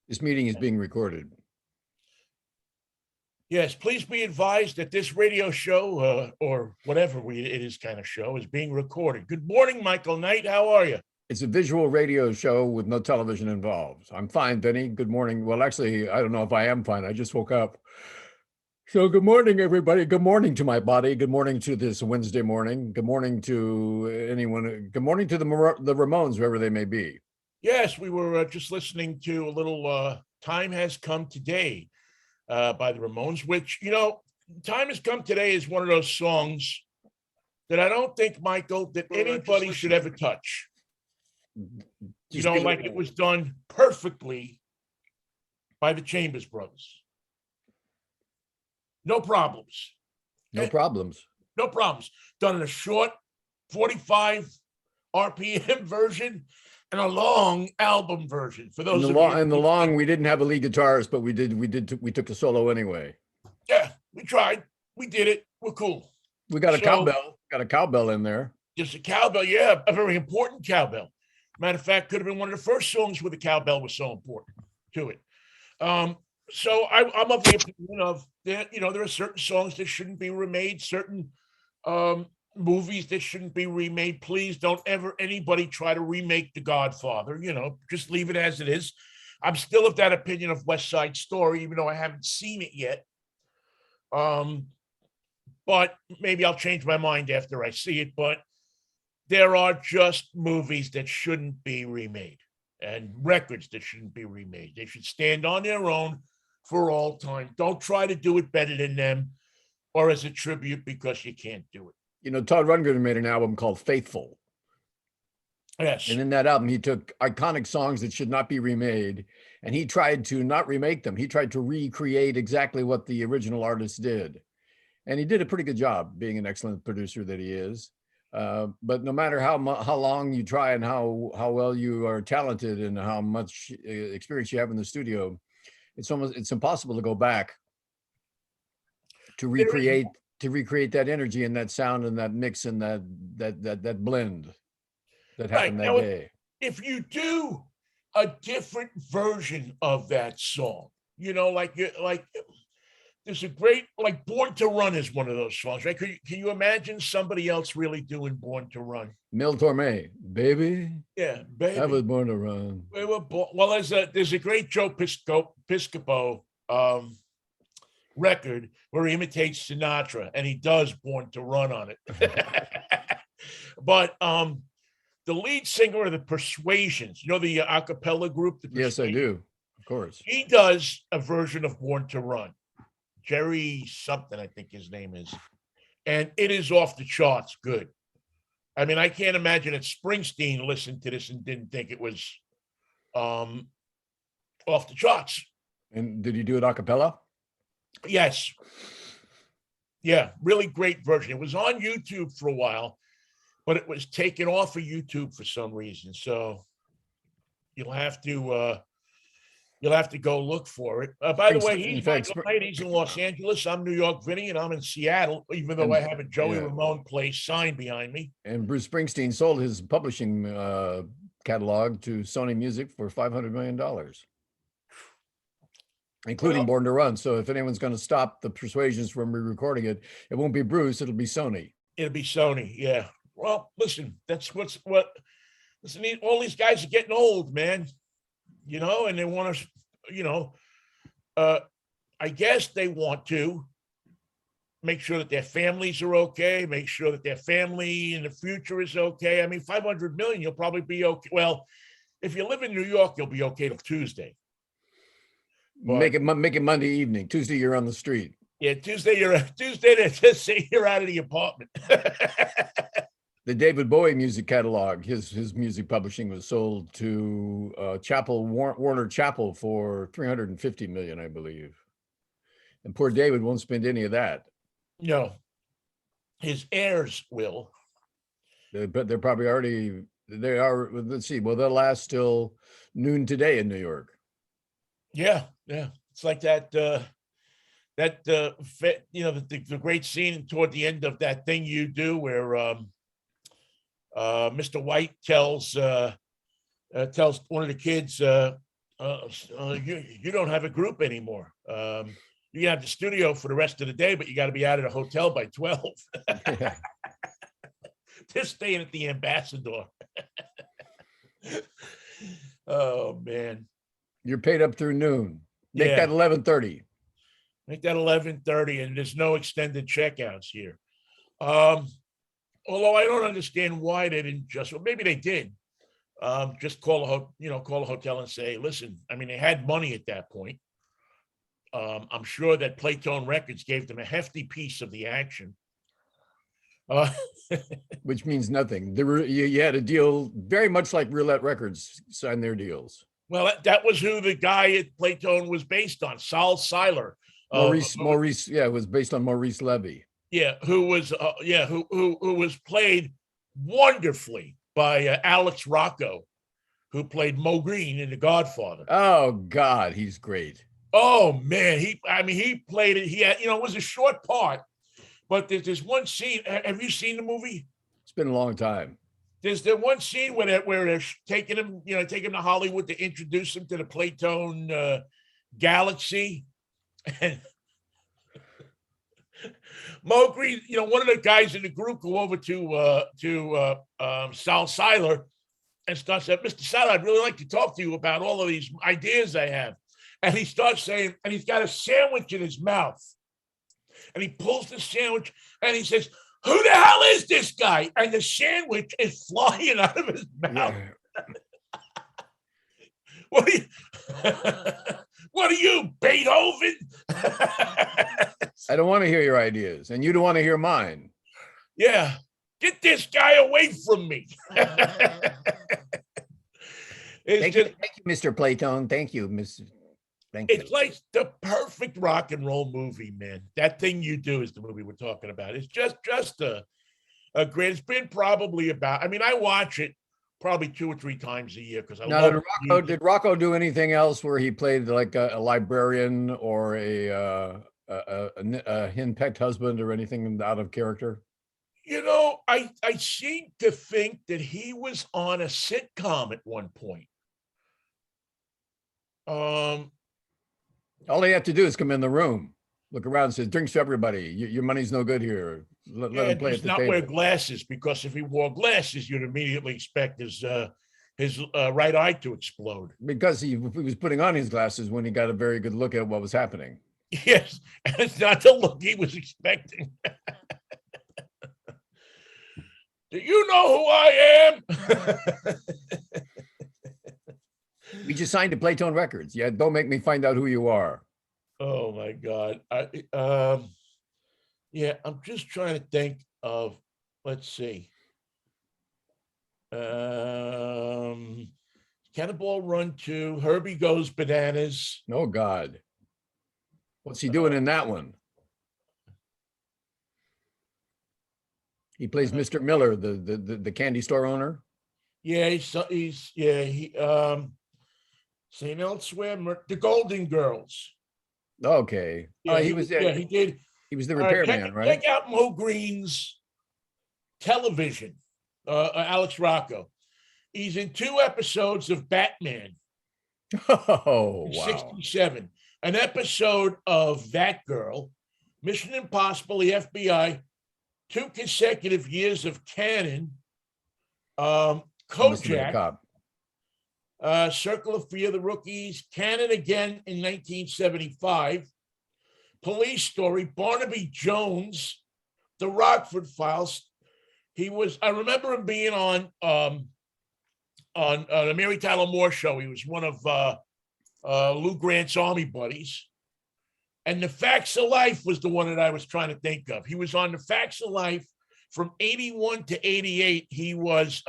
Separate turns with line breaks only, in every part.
This meeting is being recorded.
Yes, please be advised that this radio show, or whatever it is kind of show, is being recorded. Good morning, Michael Knight. How are you?
It's a visual radio show with no television involved. I'm fine, Vinnie. Good morning. Well, actually, I don't know if I am fine. I just woke up. So good morning, everybody. Good morning to my body. Good morning to this Wednesday morning. Good morning to anyone. Good morning to the Ramones, wherever they may be.
Yes, we were just listening to a little Time Has Come Today by the Ramones, which, Time Has Come Today is one of those songs that I don't think, Michael, that anybody should ever touch. Like it was done perfectly by the Chambers Brothers. No problems.
No problems.
No problems. Done in a short 45 RPM version and a long album version. For those
in the long, we didn't have a lead guitarist, but we took a solo anyway.
Yeah, we tried. We did it. We're cool.
We got a cowbell. Got a cowbell in there.
Just a cowbell, yeah, a very important cowbell. Matter of fact, could have been one of the first songs where the cowbell was so important to it. So I'm of the opinion of that, there are certain songs that shouldn't be remade, certain movies that shouldn't be remade. Please don't ever anybody try to remake The Godfather, just leave it as it is. I'm still of that opinion of West Side Story, even though I haven't seen it yet. But maybe I'll change my mind after I see it. But there are just movies that shouldn't be remade and records that shouldn't be remade. They should stand on their own for all time. Don't try to do it better than them or as a tribute, because you can't do it.
Todd Rundgren made an album called Faithful.
Yes.
And in that album, he took iconic songs that should not be remade, and he tried to not remake them. He tried to recreate exactly what the original artist did. And he did a pretty good job, being an excellent producer that he is. But no matter how long you try and how well you are talented and how much experience you have in the studio, it's impossible to go back to recreate that energy and that sound and that mix and that blend that happened that day.
If you do a different version of that song, there's a great, like Born to Run is one of those songs, right? Can you imagine somebody else really doing Born to Run?
Mel Torme, baby.
Yeah, baby.
I was born to run.
We were born. Well, there's a great Joe Piscopo record where he imitates Sinatra, and he does Born to Run on it. But the lead singer of the Persuasions, the a cappella group?
Yes, I do. Of course.
He does a version of Born to Run. Jerry something, I think his name is. And it is off the charts good. I mean, I can't imagine that Springsteen listened to this and didn't think it was off the charts.
And did he do it a cappella?
Yes. Yeah, really great version. It was on YouTube for a while, but it was taken off of YouTube for some reason. So you'll have to go look for it. By the way, he's in Los Angeles. I'm New York Vinnie, and I'm in Seattle, even though I have a Joey Ramone place sign behind me.
And Bruce Springsteen sold his publishing catalog to Sony Music for $500 million, including Born to Run. So if anyone's going to stop the Persuasions from re-recording it, it won't be Bruce, it'll be Sony.
It'll be Sony, yeah. Well, listen, listen, all these guys are getting old, man. And they want to, I guess they want to make sure that their families are okay, make sure that their family in the future is okay. I mean, 500 million, you'll probably be okay. Well, if you live in New York, you'll be okay till Tuesday.
But, make it Monday evening. Tuesday, you're on the street.
Yeah, Tuesday, they just say you're out of the apartment.
The David Bowie music catalog, his music publishing was sold to Warner Chappell for $350 million, I believe. And poor David won't spend any of that.
No, his heirs will.
But they're probably already. They are. Let's see. Well, they'll last till noon today in New York.
Yeah. It's like that. The great scene toward the end of that thing you do where. Mr. White tells one of the kids, You don't have a group anymore. You can have the studio for the rest of the day, but you got to be out of the hotel by 12.
Yeah.
They're staying at the Ambassador. Oh man.
You're paid up through noon. Make
Yeah.
that 11:30.
Make that 11:30, and there's no extended checkouts here. Although I don't understand why they didn't just, well, maybe they did. Just call a hotel and say, listen, I mean, they had money at that point. I'm sure that Playtone Records gave them a hefty piece of the action.
Which means nothing. You had a deal very much like Roulette Records signed their deals.
Well, that was who the guy at Playtone was based on, Saul Seiler.
Maurice, yeah, it was based on Maurice Levy.
Yeah, who was played wonderfully by Alex Rocco, who played Mo Green in The Godfather.
Oh God, he's great.
Oh man, he played it. He had, it was a short part, but there's one scene. Have you seen the movie?
It's been a long time.
There's the one scene where they're taking him to Hollywood to introduce him to the Playtone galaxy, and Mo Green, one of the guys in the group go over to Sal Seiler and starts saying, Mr. Seiler, I'd really like to talk to you about all of these ideas I have. And he starts saying, and he's got a sandwich in his mouth. And he pulls the sandwich and he says, who the hell is this guy? And the sandwich is flying out of his mouth. Yeah. What are you, Beethoven?
I don't want to hear your ideas, and you don't want to hear mine.
Yeah. Get this guy away from me.
Thank you, Mr. Playtone. Thank you, Miss. Thank you.
It's like the perfect rock and roll movie, man. That Thing You Do is the movie we're talking about. It's just a great. It's been probably about. I mean, I watch it probably 2 or 3 times a year because I love it.
Did Rocco do anything else where he played like a librarian or a henpecked husband or anything out of character?
I seem to think that he was on a sitcom at one point.
All they have to do is come in the room, look around, and say, "Drinks for everybody. Your money's no good here. Let him play at the
not
table."
Wear glasses, because if he wore glasses, you'd immediately expect his right eye to explode.
Because he was putting on his glasses when he got a very good look at what was happening.
Yes, and it's not the look he was expecting. Do you know who I am?
We just signed to Playtone Records. Yeah, don't make me find out who you are.
Oh my God. Yeah, I'm just trying to think of, let's see. Cannonball Run 2, Herbie Goes Bananas.
Oh God. What's he doing in that one? He plays Mr. Miller, the candy store owner.
Yeah, he's St. Elsewhere, The Golden Girls.
Okay.
Yeah,
he was there.
Yeah, he did.
He was the repairman, right?
Check out Mo Green's television, Alex Rocco. He's in 2 episodes of Batman.
Oh, wow.
67. An episode of That Girl, Mission Impossible, the FBI, 2 consecutive years of Cannon, Kojak, Circle of Fear, The Rookies, Cannon again in 1975, Police Story, Barnaby Jones, The Rockford Files. I remember him being on the Mary Tyler Moore Show. He was one of Lou Grant's Army buddies. And The Facts of Life was the one that I was trying to think of. He was on The Facts of Life from 81 to 88. He was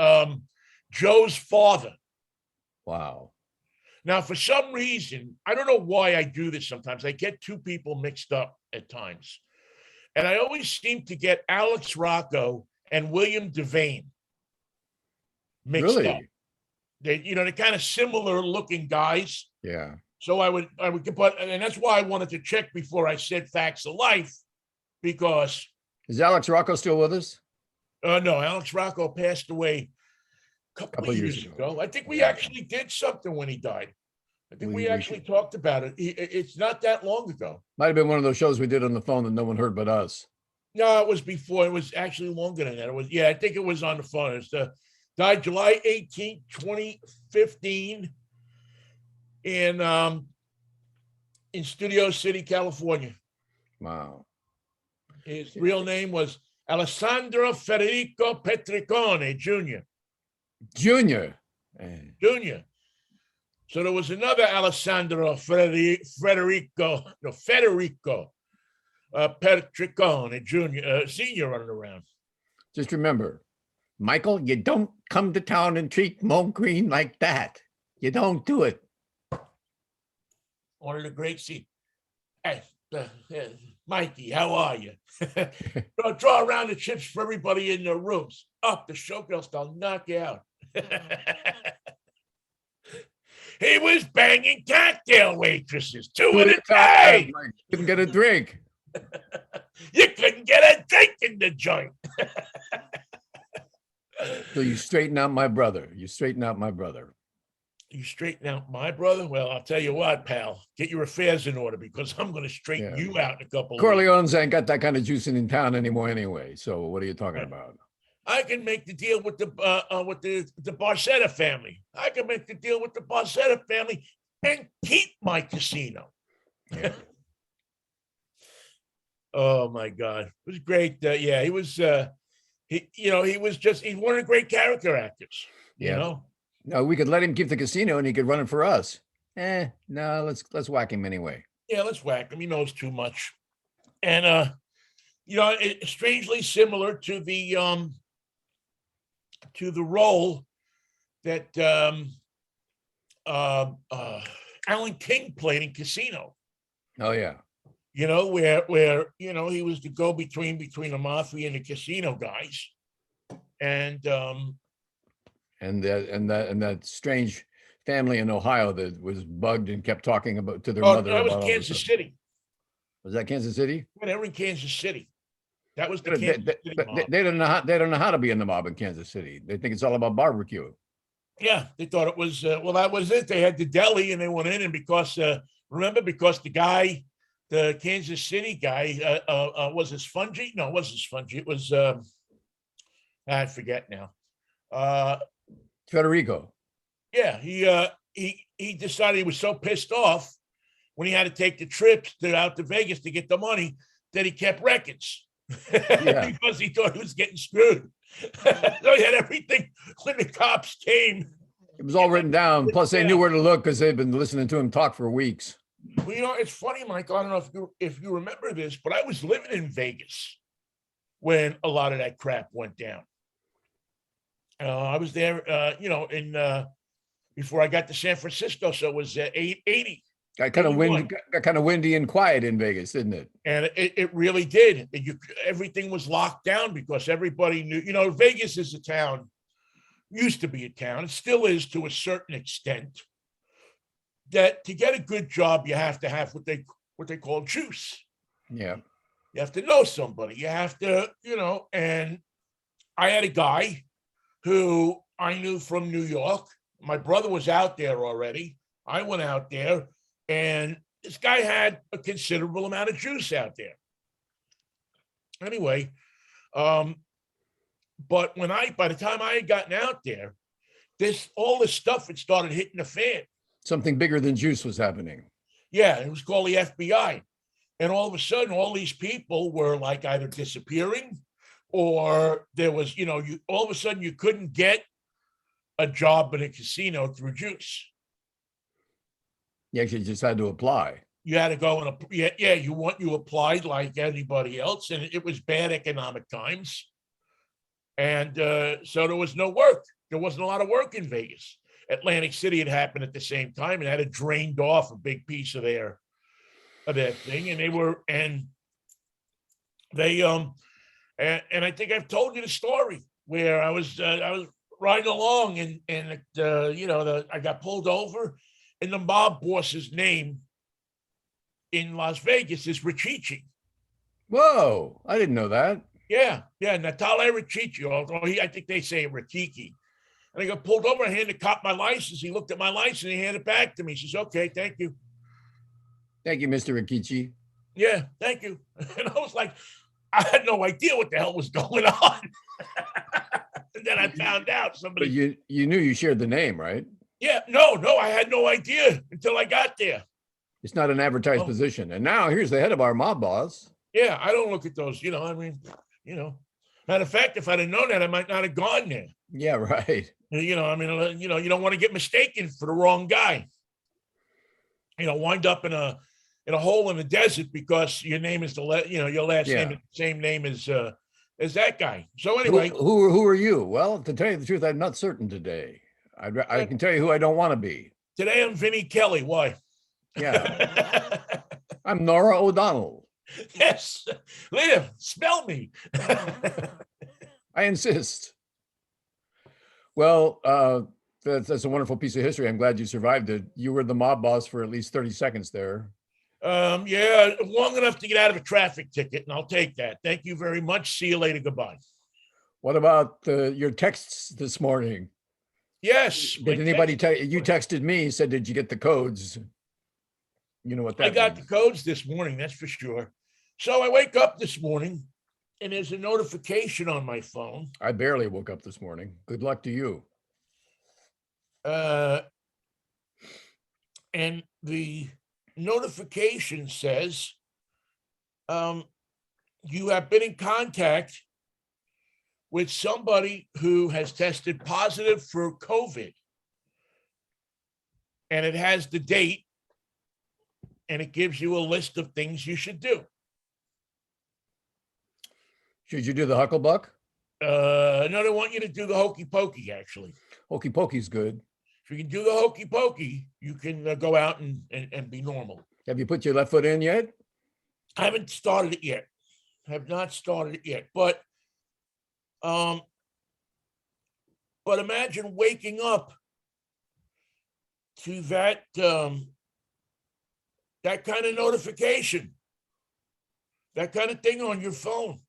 Joe's father.
Wow.
Now, for some reason, I don't know why I do this sometimes. I get 2 people mixed up at times. And I always seem to get Alex Rocco and William Devane mixed up. They're kind of similar looking guys.
Yeah.
So I would and that's why I wanted to check before I said Facts of Life, because.
Is Alex Rocco still with us?
No, Alex Rocco passed away a couple of years ago. I think we actually did something when he died. I think we actually talked about it. It's not that long ago.
Might have been one of those shows we did on the phone that no one heard but us.
No, it was before. It was actually longer than that. It was, yeah, I think it was on the phone. It's died July 18th, 2015 in Studio City, California.
Wow.
His real name was Alessandro Federico Petricone Jr.
Junior.
Jr. So there was another Alessandro Federico Petricone Jr. Senior running around.
Just remember, Michael, you don't come to town and treat Mo Green like that. You don't do it.
One of the great scenes. Hey, Mikey, how are you? Draw around the chips for everybody in their rooms. Up the showgirls, they'll knock you out. He was banging cocktail waitresses, two at a time.
Couldn't get a drink.
You couldn't get a drink in the joint.
So you straighten out my brother. You straighten out my brother.
You straighten out my brother? Well, I'll tell you what, pal. Get your affairs in order because I'm going to straighten you out in a couple of
Corleone's ain't got that kind of juice in town anymore anyway. So what are you talking about?
I can make the deal with the Barcetta family. I can make the deal with the Barcetta family and keep my casino.
Yeah.
Oh my God, it was great. Yeah, he was. He's one of the great character actors. You know.
No, we could let him keep the casino and he could run it for us. No, let's whack him anyway.
Yeah, let's whack him. He knows too much, and it's strangely similar to the role that Alan King played in Casino.
Oh yeah.
Where he was the go-between between the mafia and the casino guys, and that strange family in Ohio that was bugged and kept talking about to their mother. That was Kansas City.
Was that Kansas City?
When they were in Kansas City. That was the
they don't know how to be in the mob in Kansas City. They think it's all about barbecue.
Yeah, they thought it was that was it. They had the deli and they went in, and because the guy, the Kansas City guy, was it Spongy? No, it wasn't Spongy. It was I forget now.
Federico.
Yeah, he decided he was so pissed off when he had to take the trips out to Vegas to get the money that he kept records. Because he thought he was getting screwed. So he had everything when the cops came.
It was all written down. Plus, they knew where to look because they'd been listening to him talk for weeks.
Well, it's funny, Michael. I don't know if you remember this, but I was living in Vegas when a lot of that crap went down. I was there, before I got to San Francisco, so it was 80.
Got kind of windy and quiet in Vegas, didn't it?
And it really did. Everything was locked down because everybody knew. Vegas is a town, used to be a town, it still is to a certain extent. That to get a good job, you have to have what they call juice.
Yeah.
You have to know somebody. You have to, and I had a guy who I knew from New York. My brother was out there already. I went out there, and this guy had a considerable amount of juice out there. Anyway, but by the time I had gotten out there, all this stuff had started hitting the fan.
Something bigger than juice was happening.
Yeah, it was called the FBI. And all of a sudden, all these people were like either disappearing or there was, all of a sudden you couldn't get a job in a casino through juice.
You actually just had to apply.
You had to go and you applied like anybody else, and it was bad economic times. And so there was no work. There wasn't a lot of work in Vegas. Atlantic City had happened at the same time and had drained off a big piece of their thing. And I think I've told you the story where I was riding along and I got pulled over, and the mob boss's name in Las Vegas is Richichi.
Whoa, I didn't know that.
Yeah, Natale Richichi, although I think they say Richichi. And I got pulled over. I handed the cop my license. He looked at my license and he handed it back to me. He says, okay, thank you.
Thank you, Mr. Richichi.
Yeah, thank you. And I was like, I had no idea what the hell was going on. And then I found out somebody.
But you knew you shared the name, right?
Yeah, no, I had no idea until I got there.
It's not an advertised position. And now here's the head of our mob boss.
Yeah, I don't look at those, I mean, matter of fact, if I'd have known that, I might not have gone there.
Yeah, right.
I mean, you don't want to get mistaken for the wrong guy. Wind up in a hole in the desert because your name is your last name is the same name as that guy. So anyway,
who are you? Well, to tell you the truth, I'm not certain today. I can tell you who I don't want to be.
Today I'm Vinnie Kelly. Why?
Yeah. I'm Nora O'Donnell.
Yes. Liam, spell me.
I insist. Well, that's a wonderful piece of history. I'm glad you survived it. You were the mob boss for at least 30 seconds there.
Yeah, long enough to get out of a traffic ticket, and I'll take that. Thank you very much. See you later. Goodbye.
What about your texts this morning?
Yes.
Did anybody tell you? You texted me, said, did you get the codes? You know what that
I got
means.
the codes this morning, that's for sure. So I wake up this morning and there's a notification on my phone.
I barely woke up this morning. Good luck to you.
And the notification says, you have been in contact with somebody who has tested positive for COVID. And it has the date and it gives you a list of things you should do.
Should you do the Hucklebuck?
No, they want you to do the hokey pokey, actually.
Hokey pokey's good.
If you can do the hokey pokey, you can go out and be normal.
Have you put your left foot in yet?
I haven't started it yet. I have not started it yet. But imagine waking up to that that kind of notification, that kind of thing on your phone.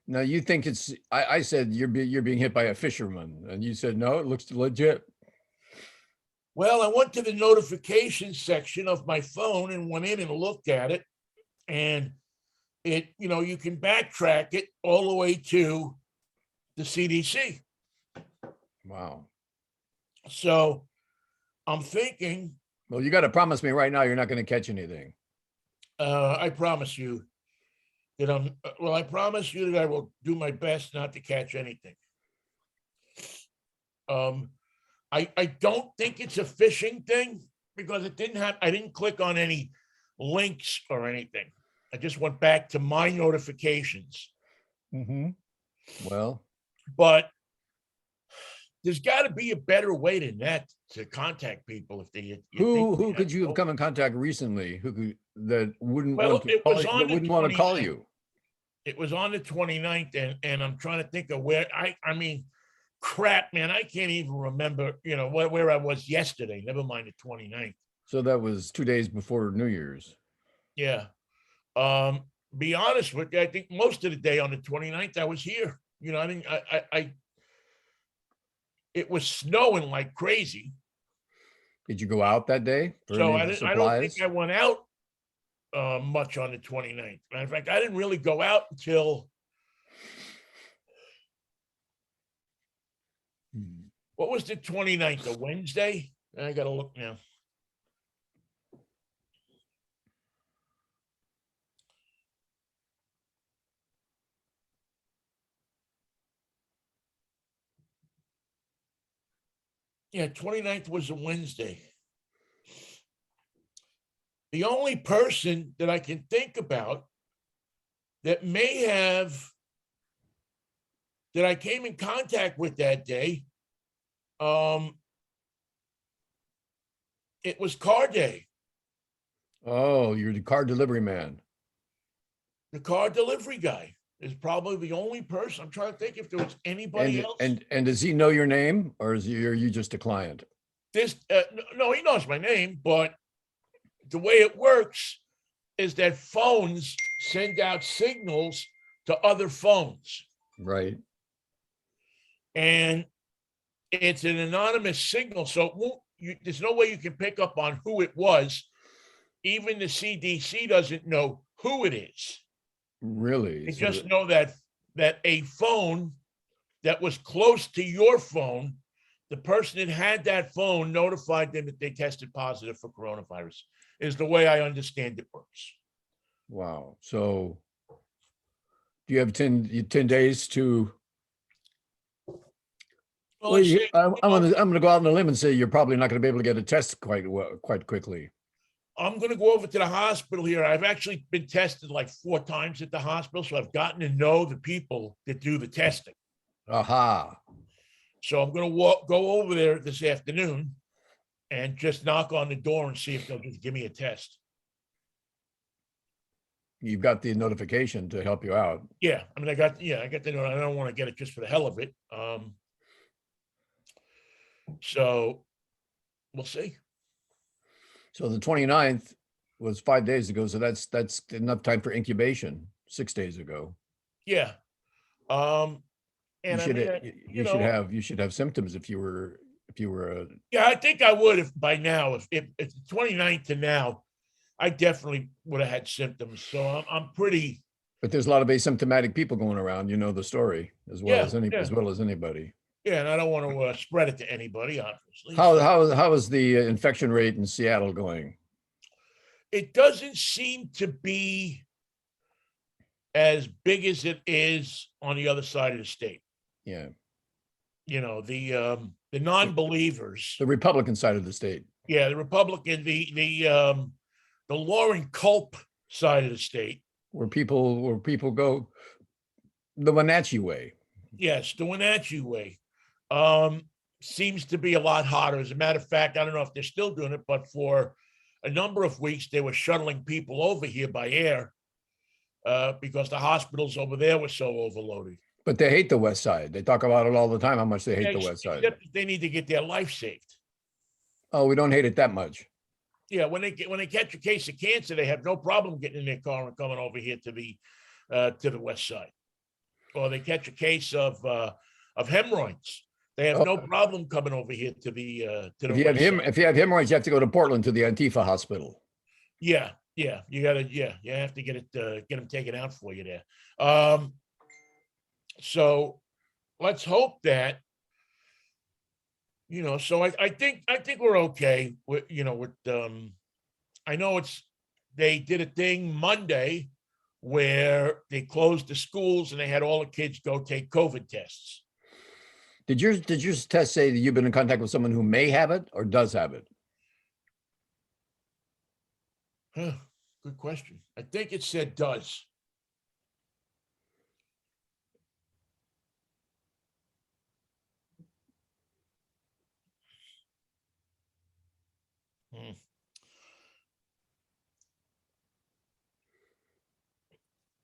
Now you think it's, I said you're being hit by a fisherman, and you said, no, it looks legit.
Well, I went to the notification section of my phone and went in and looked at it, and it, you can backtrack it all the way to the CDC.
Wow.
So I'm thinking.
Well, you got to promise me right now you're not going to catch anything.
I promise you that I promise you that I will do my best not to catch anything. I don't think it's a phishing thing because I didn't click on any links or anything. I just went back to my notifications.
Mm-hmm. Well,
but there's got to be a better way than that to contact people. If they
who could you have come in contact recently that wouldn't want to call you?
It was on the 29th, and I'm trying to think of where I mean, crap, man, I can't even remember, where I was yesterday, never mind the 29th.
So that was 2 days before New Year's.
Yeah. Be honest with you, I think most of the day on the 29th, I was here. It was snowing like crazy.
Did you go out that day?
So I don't think I went out much on the 29th. Matter of fact, I didn't really go out until what was the 29th, a Wednesday? I got to look now. Yeah, 29th was a Wednesday. The only person that I can think about that that I came in contact with that day, it was car day.
Oh, you're the car delivery man.
The car delivery guy is probably the only person. I'm trying to think if there was anybody else.
And does he know your name, or are you just a client?
No, he knows my name, but the way it works is that phones send out signals to other phones.
Right.
And it's an anonymous signal, so it won't, there's no way you can pick up on who it was. Even the CDC doesn't know who it is.
Really?
They
So
just know that a phone that was close to your phone, the person that had that phone notified them that they tested positive for coronavirus, is the way I understand it works.
wow. So do you have 10 days to?
Well,
Well,
let's see.
I'm gonna go out on a limb and say you're probably not gonna be able to get a test quite quickly.
I'm going to go over to the hospital here. I've actually been tested like 4 times at the hospital, so I've gotten to know the people that do the testing.
Aha.
So I'm going to go over there this afternoon and just knock on the door and see if they'll just give me a test.
You've got the notification to help you out.
Yeah, I mean, I got the note. I don't want to get it just for the hell of it. So we'll see.
So the 29th was 5 days ago. So that's enough time for incubation 6 days ago.
Yeah. And
You should have symptoms if you were
yeah, I think I would if by now, if it's the 29th to now, I definitely would have had symptoms. So I'm pretty.
but there's a lot of asymptomatic people going around, you know the story as well as anybody.
Yeah, and I don't want to spread it to anybody, obviously.
How is the infection rate in Seattle going?
It doesn't seem to be as big as it is on the other side of the state.
Yeah.
You know, the non-believers.
The Republican side of the state.
Yeah, the Republican, the Lauren Culp side of the state.
Where people go the Wenatchee way.
Yes, the Wenatchee way. Seems to be a lot hotter. As a matter of fact, I don't know if they're still doing it, but for a number of weeks, they were shuttling people over here by air because the hospitals over there were so overloaded.
But they hate the West Side. They talk about it all the time, how much they hate the West Side.
They need to get their life saved.
Oh, we don't hate it that much.
Yeah, when they catch a case of cancer, they have no problem getting in their car and coming over here to the West Side. Or they catch a case of hemorrhoids. They have no problem coming over here to the
if you have hemorrhoids, you have to go to Portland to the Antifa hospital.
Yeah, you have to get them taken out for you there. So let's hope that, so I think we're okay with, I know they did a thing Monday where they closed the schools and they had all the kids go take COVID tests.
Did your test say that you've been in contact with someone who may have it or does have it?
Good question. I think it said does.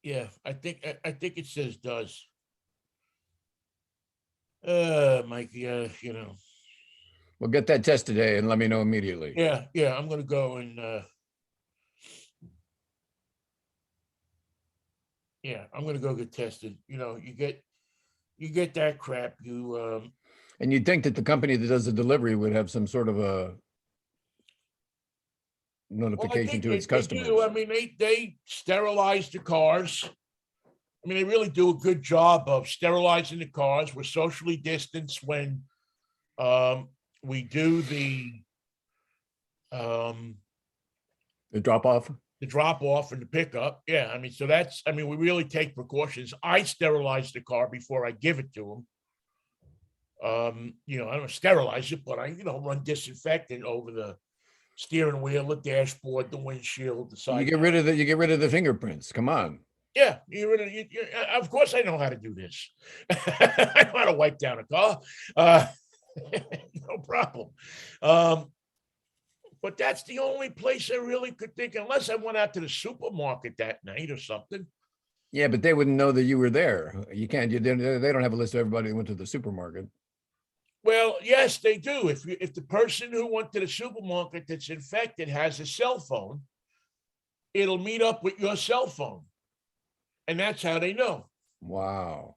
Yeah, I think it says does. Mikey,
Well, get that test today and let me know immediately.
Yeah, I'm gonna go and I'm gonna go get tested. You get that crap.
And you'd think that the company that does the delivery would have some sort of a notification to its customers.
I mean, they sterilize the cars. I mean, they really do a good job of sterilizing the cars. We're socially distanced when we do the
drop off.
The drop off and the pickup. Yeah, I mean, we really take precautions. I sterilize the car before I give it to them. I don't sterilize it, but I run disinfectant over the steering wheel, the dashboard, the windshield, the side.
You get rid of the fingerprints. Come on.
Yeah, of course I know how to do this. I know how to wipe down a car. No problem. But that's the only place I really could think, unless I went out to the supermarket that night or something.
Yeah, but they wouldn't know that you were there. You can't. They don't have a list of everybody who went to the supermarket.
Well, yes, they do. If the person who went to the supermarket that's infected has a cell phone, it'll meet up with your cell phone. And that's how they know.
Wow.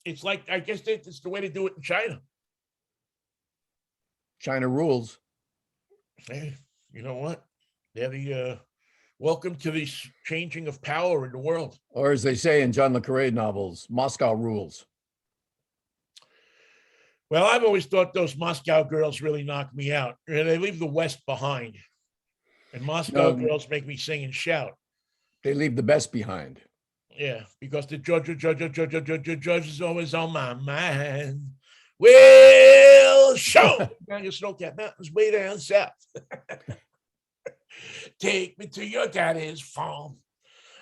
It's like, I guess it's the way to do it in China.
China rules.
Hey, you know what? They're the welcome to the changing of power in the world.
Or as they say in John le Carré novels, Moscow rules.
Well, I've always thought those Moscow girls really knock me out. They leave the West behind. And Moscow girls make me sing and shout.
They leave the best behind.
Yeah, because the judge is always on my mind. Well, show down your snow-capped mountains way down south. Take me to your daddy's farm.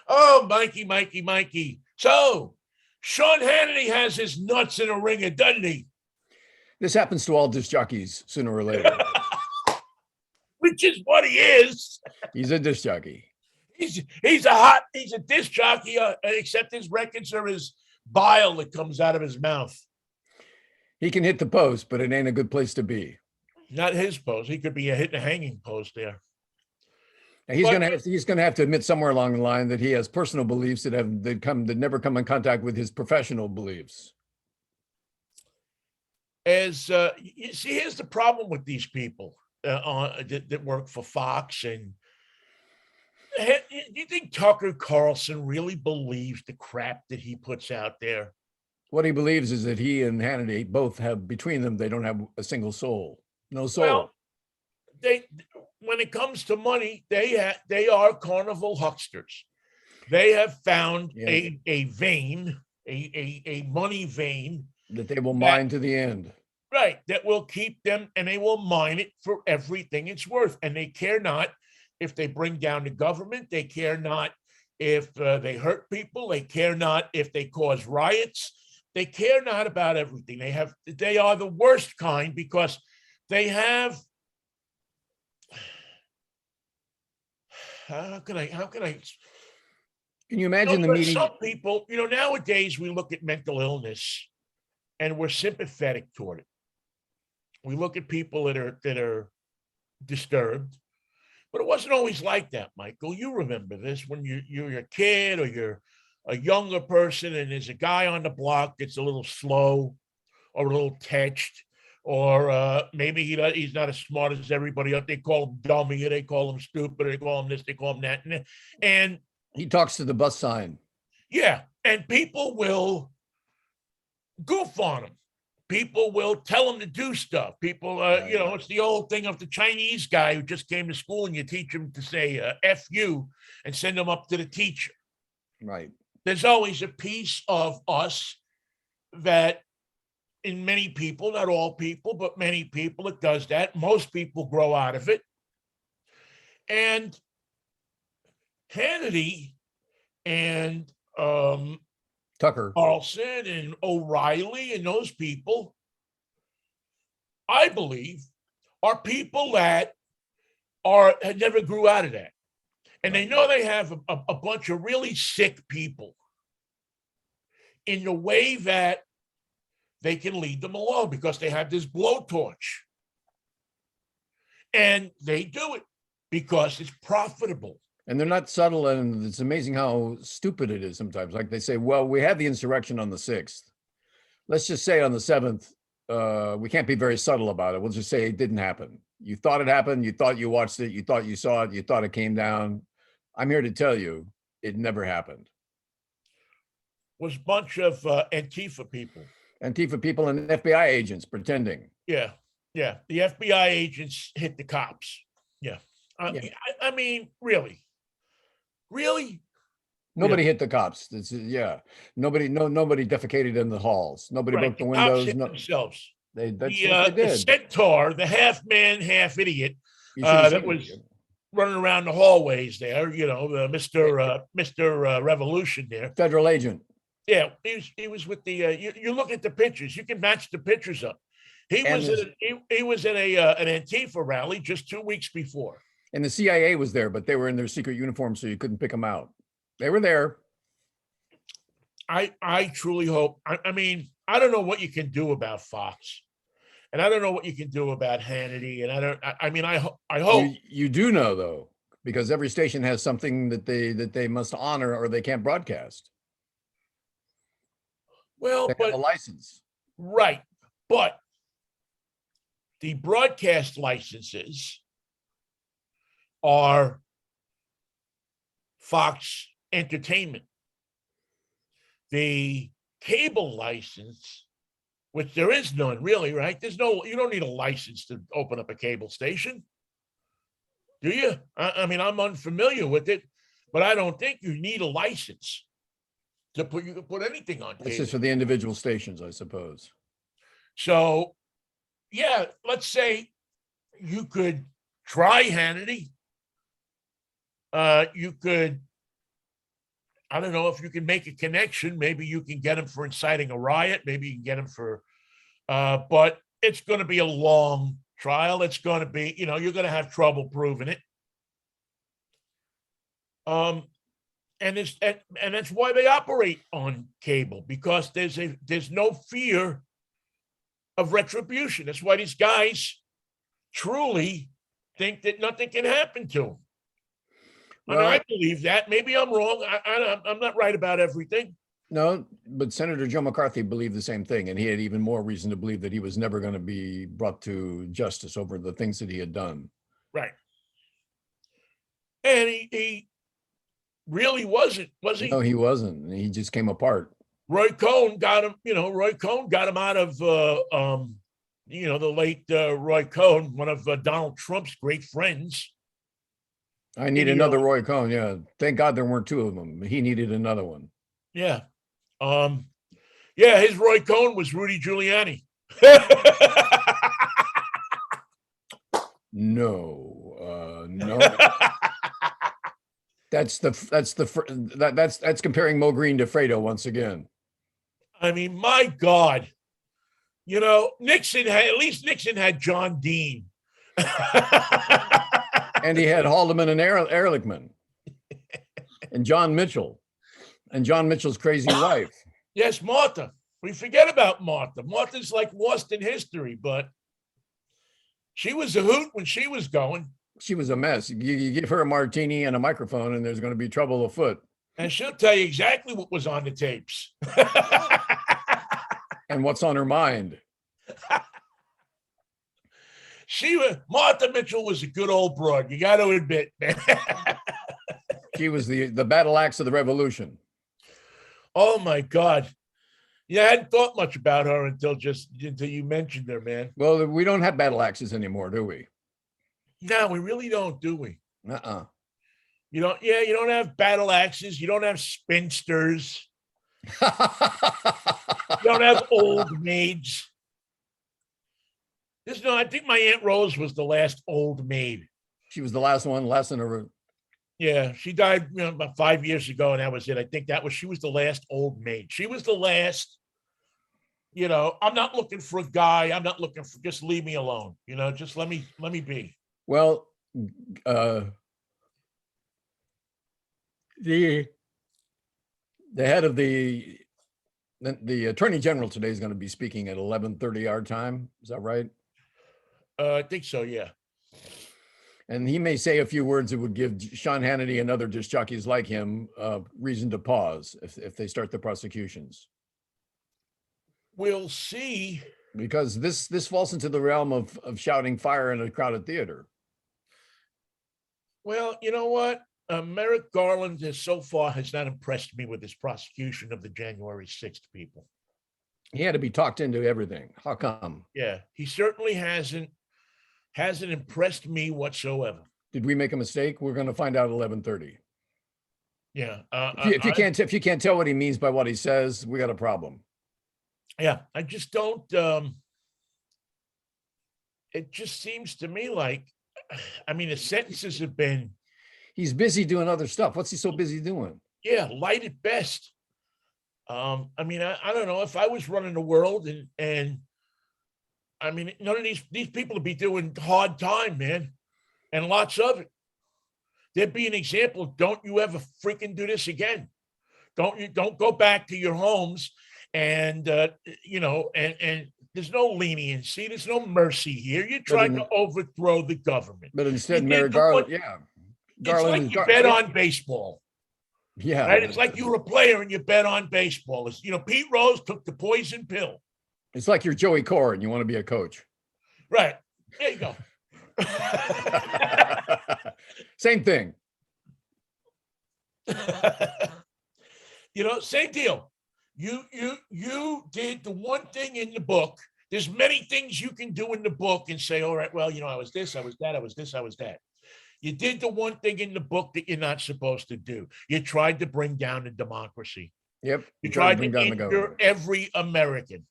Oh, Mikey. So, Sean Hannity has his nuts in a ringer, doesn't he?
This happens to all disc jockeys sooner or later.
Which is what he is.
He's a disc jockey.
He's a disc jockey, except his records are his bile that comes out of his mouth.
He can hit the post, but it ain't a good place to be.
Not his post. He could be hitting a hanging post there.
And he's gonna have to admit somewhere along the line that he has personal beliefs that never come in contact with his professional beliefs.
As you see, here's the problem with these people that work for Fox. And do you think Tucker Carlson really believes the crap that he puts out there?
What he believes is that he and Hannity both have, between them, they don't have a single soul. No soul.
Well, when it comes to money, they are carnival hucksters. They have found a vein, a money vein
that they will mine to the end.
Right, that will keep them, and they will mine it for everything it's worth. And they care not if they bring down the government. They care not if they hurt people. They care not if they cause riots. They care not about everything. They are the worst kind because they have. How can I?
Can you imagine the meeting?
Some people, nowadays we look at mental illness and we're sympathetic toward it. We look at people that are disturbed, but it wasn't always like that, Michael. You remember this when you're a kid or you're a younger person and there's a guy on the block that's a little slow or a little touched, or maybe he's not as smart as everybody else. They call him dummy, or they call him stupid, or they call him this, they call him that, and
he talks to the bus sign.
Yeah, and people will goof on him. People will tell him to do stuff. People, it's the old thing of the Chinese guy who just came to school and you teach him to say F you and send him up to the teacher.
Right.
There's always a piece of us that in many people, not all people, but many people, it does that. Most people grow out of it. And Hannity and
Tucker
Carlson and O'Reilly and those people, I believe, are people that never grew out of that. And they know they have a bunch of really sick people in the way that they can lead them along because they have this blowtorch. And they do it because it's profitable.
And they're not subtle, and it's amazing how stupid it is sometimes. Like they say, well, we had the insurrection on the 6th. Let's just say on the 7th, we can't be very subtle about it. We'll just say it didn't happen. You thought it happened. You thought you watched it. You thought you saw it. You thought it came down. I'm here to tell you, it never happened.
Was a bunch of Antifa people.
Antifa people and FBI agents pretending.
Yeah. The FBI agents hit the cops. Yeah. I mean, really?
Nobody hit the cops. Nobody defecated in the halls. Nobody broke the windows.
Themselves.
That's what they did.
The centaur, the half man, half idiot, that was running around the hallways there. Mr. Revolution there.
Federal agent.
Yeah, he was with the. You look at the pictures. You can match the pictures up. He was at an Antifa rally just 2 weeks before.
And the CIA was there, but they were in their secret uniforms, so you couldn't pick them out. They were there.
I truly hope. I mean, I don't know what you can do about Fox, and I don't know what you can do about Hannity, and I hope
you do know though, because every station has something that they must honor or they can't broadcast.
Well,
They have a
but
license.
right, but the broadcast licenses are Fox Entertainment. The cable license, which there is none really, right? You don't need a license to open up a cable station. Do you? I mean, I'm unfamiliar with it, but I don't think you need a license to you can put anything on
It's
cable.
just for the individual stations, I suppose.
So, yeah, let's say you could try Hannity. You could, I don't know if you can make a connection. Maybe you can get him for inciting a riot. Maybe you can get him for, but it's going to be a long trial. It's going to be, you're going to have trouble proving it. And that's why they operate on cable, because there's no fear of retribution. That's why these guys truly think that nothing can happen to them.
Well,
I believe that. Maybe I'm wrong. I'm not right about everything.
No, but Senator Joe McCarthy believed the same thing, and he had even more reason to believe that he was never going to be brought to justice over the things that he had done.
Right. And he really wasn't, was he?
No, he wasn't. He just came apart.
Roy Cohn got him, Roy Cohn got him out of, the late Roy Cohn, one of Donald Trump's great friends.
I need another Roy Cohn. Yeah. Thank God there weren't two of them. He needed another one.
Yeah. His Roy Cohn was Rudy Giuliani.
No. That's comparing Mo Green to Fredo once again.
I mean, my God, Nixon had John Dean.
And he had Haldeman and Ehrlichman and John Mitchell and John Mitchell's crazy wife.
Yes, Martha. We forget about Martha. Martha's like lost in history, but she was a hoot when she was going.
She was a mess. You give her a martini and a microphone and there's going to be trouble afoot.
And she'll tell you exactly what was on the tapes.
And what's on her mind.
Martha Mitchell was a good old broad. You got to admit.
She was the battle axe of the revolution.
Oh my God. Yeah, I hadn't thought much about her until you mentioned her, man.
Well, we don't have battle axes anymore, do we?
No, we really don't, do we?
Uh-uh.
You don't have battle axes. You don't have spinsters. You don't have old maids. I think my Aunt Rose was the last old maid.
She was the last one, last in her.
Yeah, she died about 5 years ago, and that was it. I think she was the last old maid. She was the last. I'm not looking for a guy. I'm not looking for. Just leave me alone. Just let me be.
Well, the head of the Attorney General today is going to be speaking at 11:30 our time. Is that right?
I think so. Yeah.
And he may say a few words that would give Sean Hannity and other disc jockeys like him reason to pause if they start the prosecutions.
We'll see.
Because this falls into the realm of shouting fire in a crowded theater.
Well, you know what? Merrick Garland has not impressed me with his prosecution of the January 6th people.
He had to be talked into everything. How come?
Yeah, he certainly hasn't impressed me whatsoever.
Did we make a mistake? We're going to find out at 11:30.
Yeah.
If you can't tell what he means by what he says, we got a problem.
Yeah, I just don't. It just seems to me like, the sentences have been.
He's busy doing other stuff. What's he so busy doing?
Yeah, light at best. I don't know if I was running the world and none of these people would be doing hard time, man, and lots of it. There'd be an example. Don't you ever freaking do this again. Don't go back to your homes and and there's no leniency. There's no mercy here. You're trying to overthrow the government.
But instead, Merrick Garland,
it's like you bet on baseball.
Yeah.
Right? It's like you were a player and you bet on baseball. It's, Pete Rose took the poison pill.
It's like you're Joey Cora and you want to be a coach.
Right. There you go.
Same thing.
Same deal. You did the one thing in the book. There's many things you can do in the book and say, all right, well, I was this, I was that, I was this, I was that. You did the one thing in the book that you're not supposed to do. You tried to bring down the democracy.
Yep.
You tried to
bring down the
injure
government.
every American.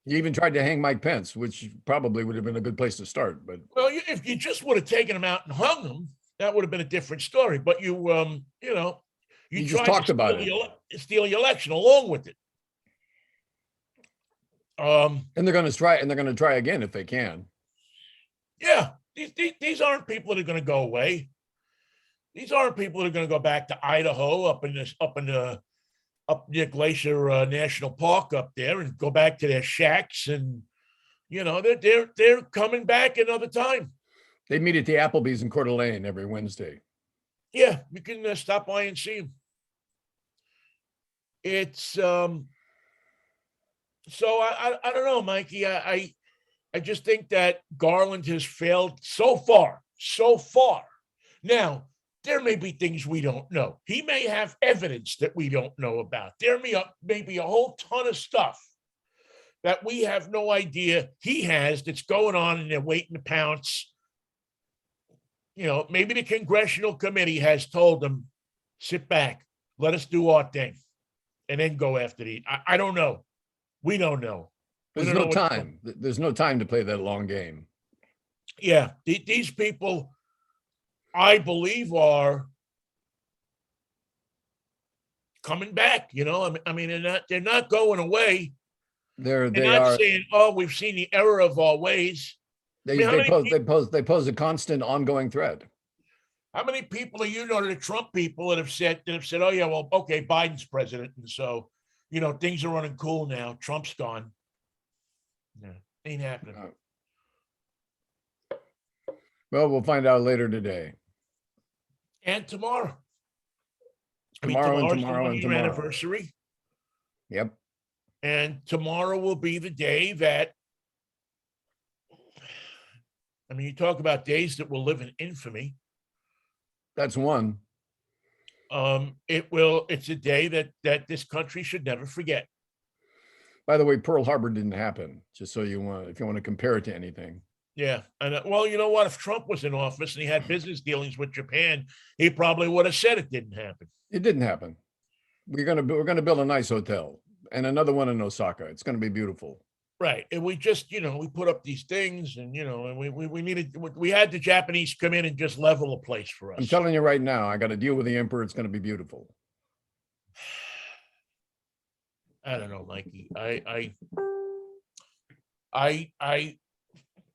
You even tried to hang Mike Pence, which probably would have been a good place to start. But
well, if you just would have taken him out and hung him, that would have been a different story. But you
just talked about it.
Steal the election along with it.
And they're going to try, and they're going to try again if they can.
Yeah, these aren't people that are going to go away. These aren't people that are going to go back to Idaho up near Glacier National Park up there and go back to their shacks, and they're coming back another time.
They meet at the Applebee's in Coeur d'Alene every Wednesday.
Yeah, you can stop by and see them. It's so I don't know, Mikey. I just think that Garland has failed so far. Now, there may be things we don't know. He may have evidence that we don't know about. There may be a whole ton of stuff that we have no idea he has that's going on, and they're waiting to pounce. Maybe the congressional committee has told them, sit back, let us do our thing, and then go after the. I don't know. We don't know.
There's no time. There's no time to play that long game.
Yeah, these people, I believe, are coming back. I mean, they're not going away. They're not saying, "Oh, we've seen the error of our ways."
They pose a constant, ongoing threat.
How many people do you know that are Trump people that have said, "Oh yeah, well, okay, Biden's president, and so things are running cool now. Trump's gone." Yeah, ain't happening.
Well, we'll find out later today.
And tomorrow.
Tomorrow.
Anniversary.
Yep.
And tomorrow will be the day that, you talk about days that will live in infamy.
That's one.
It's a day that this country should never forget.
By the way, Pearl Harbor didn't happen, just so if you want to compare it to anything.
Yeah. And well, you know what? If Trump was in office and he had business dealings with Japan, he probably would have said it didn't happen.
It didn't happen. We're going to build a nice hotel and another one in Osaka. It's going to be beautiful.
Right. And we just, we put up these things and, and we had the Japanese come in and just level a place for us.
I'm telling you right now, I got to deal with the emperor. It's going to be beautiful.
I don't know, Mikey. I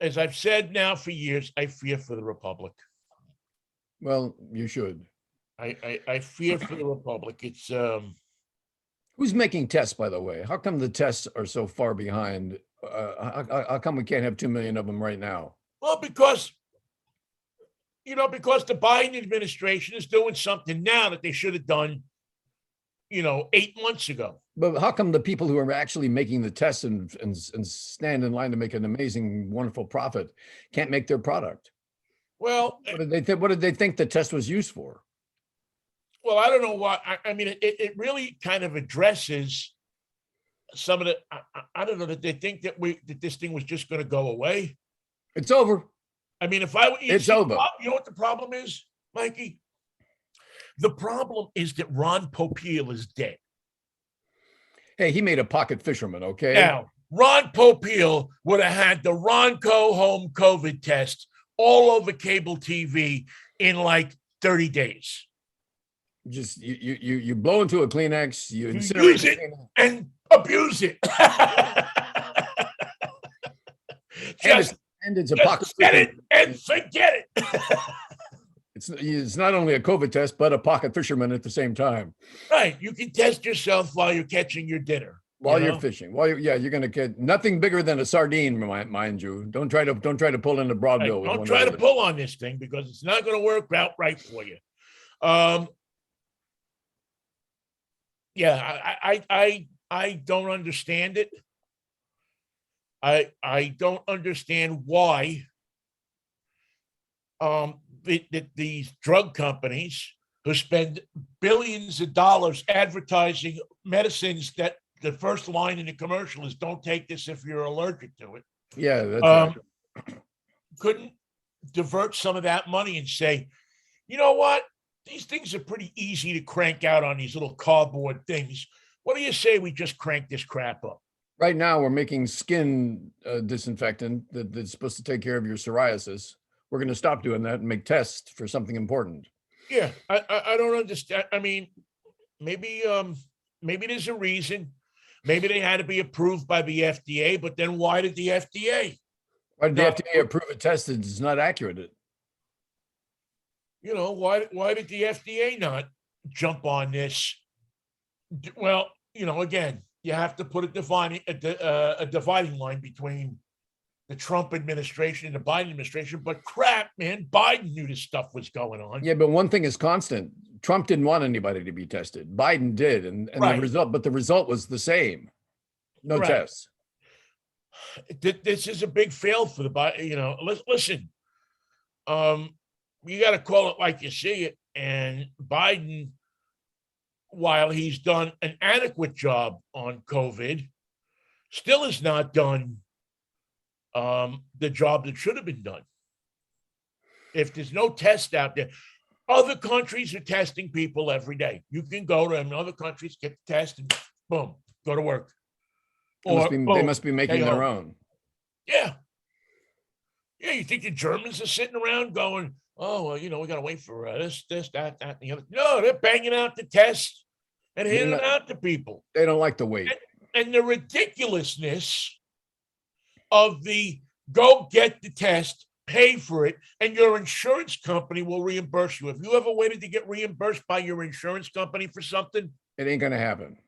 as I've said now for years, I fear for the Republic.
Well, you should.
I fear for the Republic. It's
who's making tests, by the way? How come the tests are so far behind? How come we can't have 2 million of them right now?
Well, because the Biden administration is doing something now that they should have done, 8 months ago.
But how come the people who are actually making the tests and stand in line to make an amazing, wonderful profit can't make their product?
Well,
what did they think the test was used for?
Well, I don't know why. It really kind of addresses some of the. I don't know that they think that this thing was just going to go away.
It's over.
It's
over.
You know what the problem is, Mikey? The problem is that Ron Popeil is dead.
Hey, he made a pocket fisherman, okay?
Now, Ron Popeil would have had the Ronco home COVID test all over cable TV in like 30 days.
Just you blow into a Kleenex, you
use it and abuse it.
It's a pocket
set it and forget it.
It's not only a COVID test, but a pocket fisherman at the same time.
Right. You can test yourself while you're catching your dinner.
While you're fishing. You're going to get nothing bigger than a sardine, mind you. Don't try to pull in the broadbill.
Right. Don't try to pull on this thing because it's not going to work out right for you. Yeah, I don't understand it. I don't understand why these drug companies who spend billions of dollars advertising medicines that the first line in the commercial is "Don't take this if you're allergic to it."
Yeah, that's right.
Couldn't divert some of that money and say, you know what? These things are pretty easy to crank out on these little cardboard things. What do you say we just crank this crap up?
Right now, we're making skin disinfectant that's supposed to take care of your psoriasis. We're going to stop doing that and make tests for something important.
Yeah, I don't understand. I mean, maybe there's a reason. Maybe they had to be approved by the FDA, but then why did the FDA?
Why did the FDA approve a test that's not accurate?
You know, why did the FDA not jump on this? Well, you know, again, you have to put a dividing line between the Trump administration and the Biden administration. But crap, man, Biden knew this stuff was going on.
Yeah, but one thing is constant. Trump didn't want anybody to be tested. Biden did, and
Right.
the result was the same. No
Right.
tests.
This is a big fail for the Biden. You know, listen. You got to call it like you see it. And Biden, while he's done an adequate job on COVID, still has not done the job that should have been done. If there's no test out there, other countries are testing people every day. You can go to other countries, get the test, and boom, go to work.
They must be making their own.
Yeah. Yeah, you think the Germans are sitting around going, oh, well, you know, we got to wait for this, that, and the other. No, they're banging out the test and handing it out to people.
They don't like to wait.
And the ridiculousness of the go get the test, pay for it, and your insurance company will reimburse you. Have you ever waited to get reimbursed by your insurance company for something?
It ain't going to happen.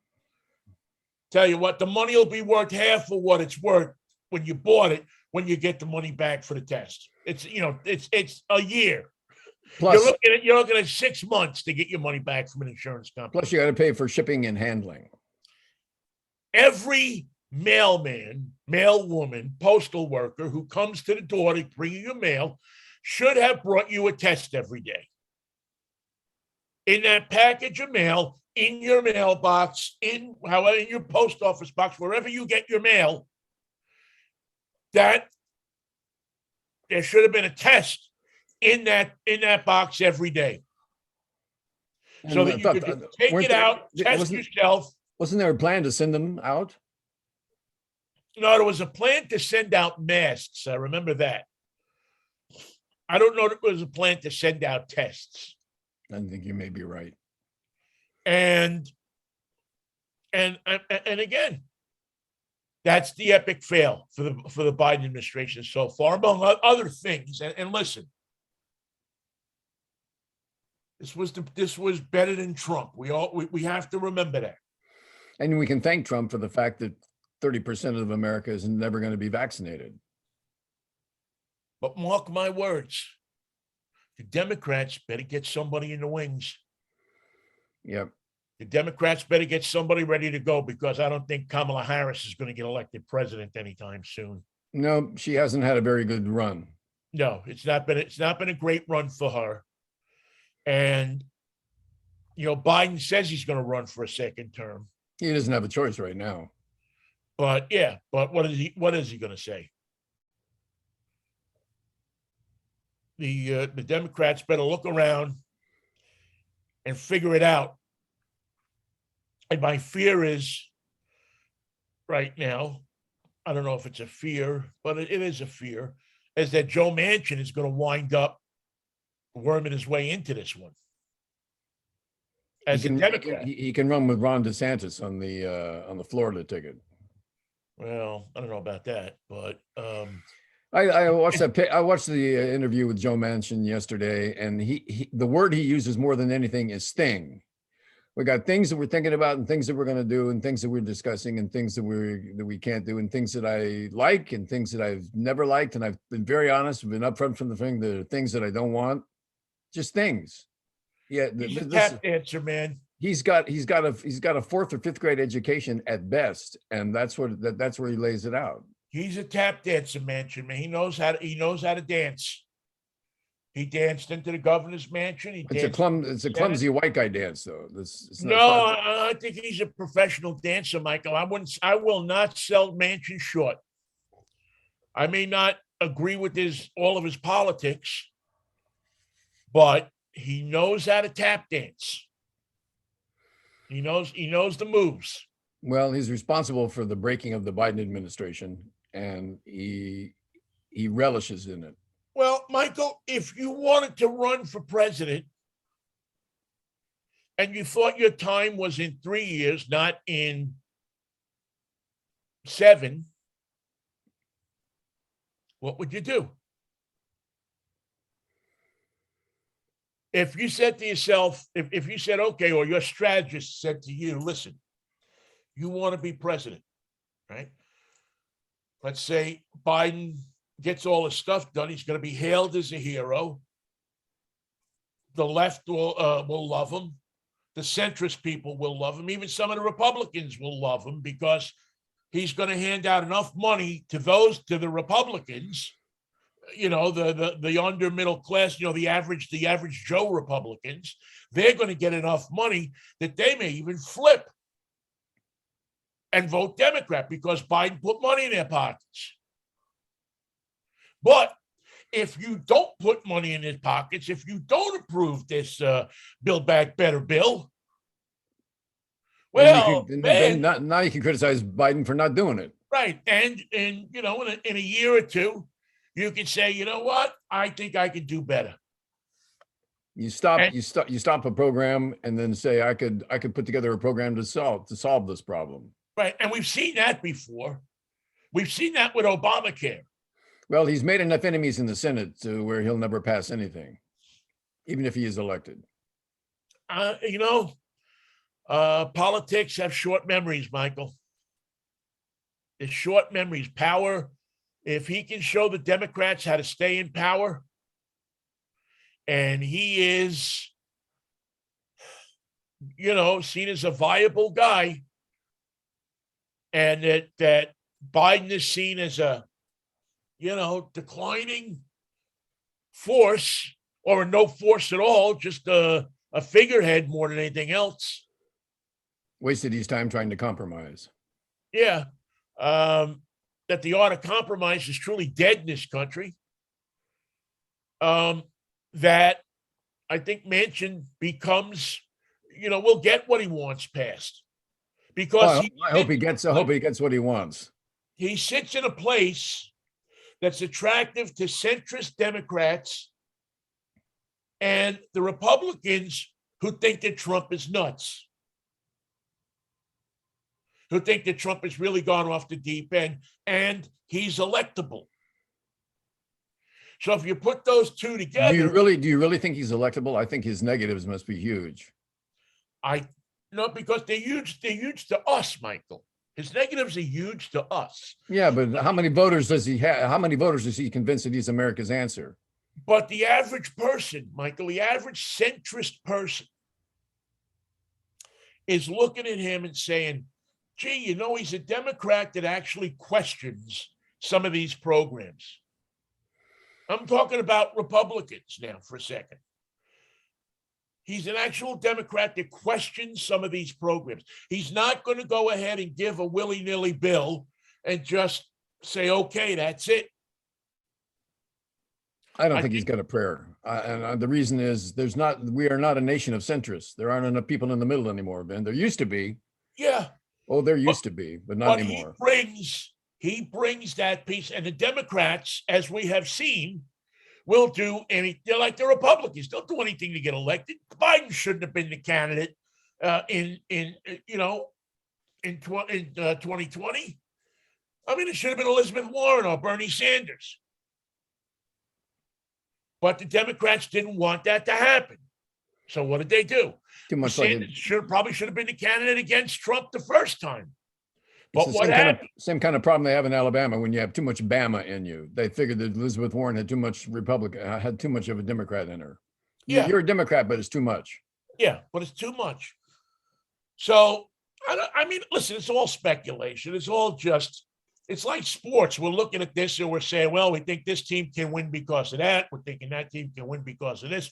Tell you what, the money will be worth half of what it's worth when you bought it, when you get the money back for the test. It's, you know, it's a year.
Plus,
you're looking at 6 months to get your money back from an insurance company.
Plus, you got to pay for shipping and handling.
Every mailman, mailwoman, postal worker who comes to the door to bring you your mail should have brought you a test every day. In that package of mail, in your mailbox, in your post office box, wherever you get your mail, that there should have been a test in that box every day, so that you could just take it out, test yourself.
Wasn't there a plan to send them out?
No, there was a plan to send out masks. I remember that. I don't know if there was a plan to send out tests.
I think you may be right.
And again, that's the epic fail for the Biden administration so far, among other things. And listen, this was better than Trump. We have to remember that.
And we can thank Trump for the fact that 30% of America is never going to be vaccinated.
But mark my words, the Democrats better get somebody in the wings.
Yep.
The Democrats better get somebody ready to go, because I don't think Kamala Harris is going to get elected president anytime soon.
No, she hasn't had a very good run.
No, it's not been a great run for her. And, you know, Biden says he's going to run for a second term.
He doesn't have a choice right now.
But yeah, but what is he going to say? The Democrats better look around and figure it out. And my fear is, right now, I don't know if it's a fear, but it is a fear, is that Joe Manchin is going to wind up worming his way into this one. As a Democrat,
he can run with Ron DeSantis on the Florida ticket.
Well, I don't know about that, but
I watched the interview with Joe Manchin yesterday, and the word he uses more than anything is thing. We got things that we're thinking about, and things that we're going to do, and things that we're discussing, and things that we can't do, and things that I like, and things that I've never liked. And I've been very honest, I've been upfront from the thing. There are things that I don't want, just things. Yeah,
he's a tap dancer, man.
He's got a fourth or fifth grade education at best, and that's where he lays it out.
He's a tap dancer, Manchin, man. He knows how to dance. He danced into the governor's mansion.
It's a clumsy white guy dance, though.
No, I think he's a professional dancer, Michael. I will not sell Manchin short. I may not agree with all of his politics, but he knows how to tap dance. He knows the moves.
Well, he's responsible for the breaking of the Biden administration, and he relishes in it.
Well, Michael, if you wanted to run for president and you thought your time was in 3 years, not in 7, what would you do? If you said to yourself, if you said, okay, or your strategist said to you, listen, you want to be president, right? Let's say Biden gets all his stuff done. He's going to be hailed as a hero. The left will love him. The centrist people will love him. Even some of the Republicans will love him because he's going to hand out enough money to the Republicans, the under middle class, the average Joe Republicans. They're going to get enough money that they may even flip and vote Democrat because Biden put money in their pockets. But if you don't put money in his pockets, if you don't approve this Build Back Better bill, well,
now you can criticize Biden for not doing it.
Right. And in a year or two, you can say, you know what? I think I could do better.
You stop a program and then say, I could put together a program to solve this problem.
Right. And we've seen that before. We've seen that with Obamacare.
Well, he's made enough enemies in the Senate to where he'll never pass anything, even if he is elected.
Politics have short memories, Michael. It's short memories. Power, if he can show the Democrats how to stay in power, and he is, seen as a viable guy, and that Biden is seen as a declining force or no force at all, just a figurehead more than anything else.
Wasted his time trying to compromise.
Yeah. That the art of compromise is truly dead in this country. That I think Manchin becomes, will get what he wants passed. Because
I hope he gets what he wants.
He sits in a place that's attractive to centrist Democrats and the Republicans who think that Trump is nuts, who think that Trump has really gone off the deep end and he's electable. So if you put those two together,
do you really think he's electable? I think his negatives must be huge.
Because they're huge to us, Michael. His negatives are huge to us.
Yeah, but how many voters does he have? How many voters is he convinced that he's America's answer?
But the average person, Michael, the average centrist person is looking at him and saying, gee, he's a Democrat that actually questions some of these programs. I'm talking about Republicans now for a second. He's an actual Democrat that questions some of these programs. He's not going to go ahead and give a willy-nilly bill and just say, okay, that's it.
I don't think he's got a prayer. And the reason is we are not a nation of centrists. There aren't enough people in the middle anymore, Ben. There used to be.
Yeah.
Oh, there used to be, but not anymore.
He brings that piece. And the Democrats, as we have seen, will do anything. They're like the Republicans. They'll do anything to get elected. Biden shouldn't have been the candidate in 2020. I mean, it should have been Elizabeth Warren or Bernie Sanders. But the Democrats didn't want that to happen. So what did they do?
Too much
Sanders probably should have been the candidate against Trump the first time. But what happened?
Same kind of problem they have in Alabama when you have too much Bama in you. They figured that Elizabeth Warren had too much had too much of a Democrat in her.
Yeah.
You're a Democrat, but it's too much.
Yeah, but it's too much. So, I mean, listen, it's all speculation. It's all just, it's like sports. We're looking at this and we're saying, well, we think this team can win because of that. We're thinking that team can win because of this.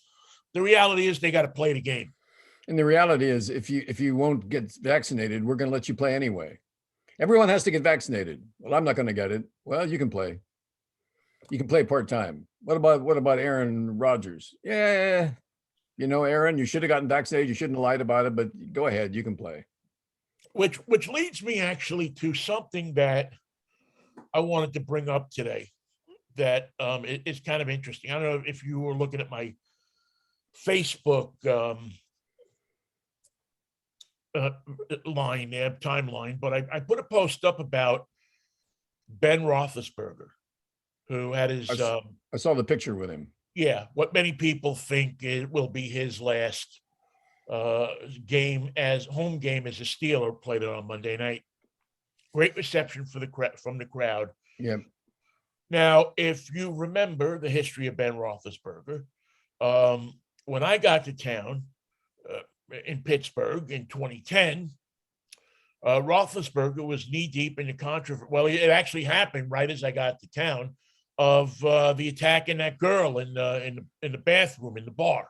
The reality is they got to play the game.
And the reality is, if you won't get vaccinated, we're going to let you play anyway. Everyone has to get vaccinated. Well, I'm not going to get it. Well, you can play. You can play part-time. What about Aaron Rodgers? Yeah, Aaron, you should have gotten vaccinated. You shouldn't have lied about it, but go ahead, you can play.
Which leads me actually to something that I wanted to bring up today that is kind of interesting. I don't know if you were looking at my Facebook timeline, but I put a post up about Ben Roethlisberger, who had his
I saw the picture with him.
Yeah, what many people think it will be his last game as home game as a Steeler, played it on Monday night. Great reception from the crowd.
Yeah.
Now, if you remember the history of Ben Roethlisberger, when I got to town in Pittsburgh in 2010, Roethlisberger was knee deep in the controversy. Well, it actually happened right as I got to town of the attack in that girl in the bathroom in the bar,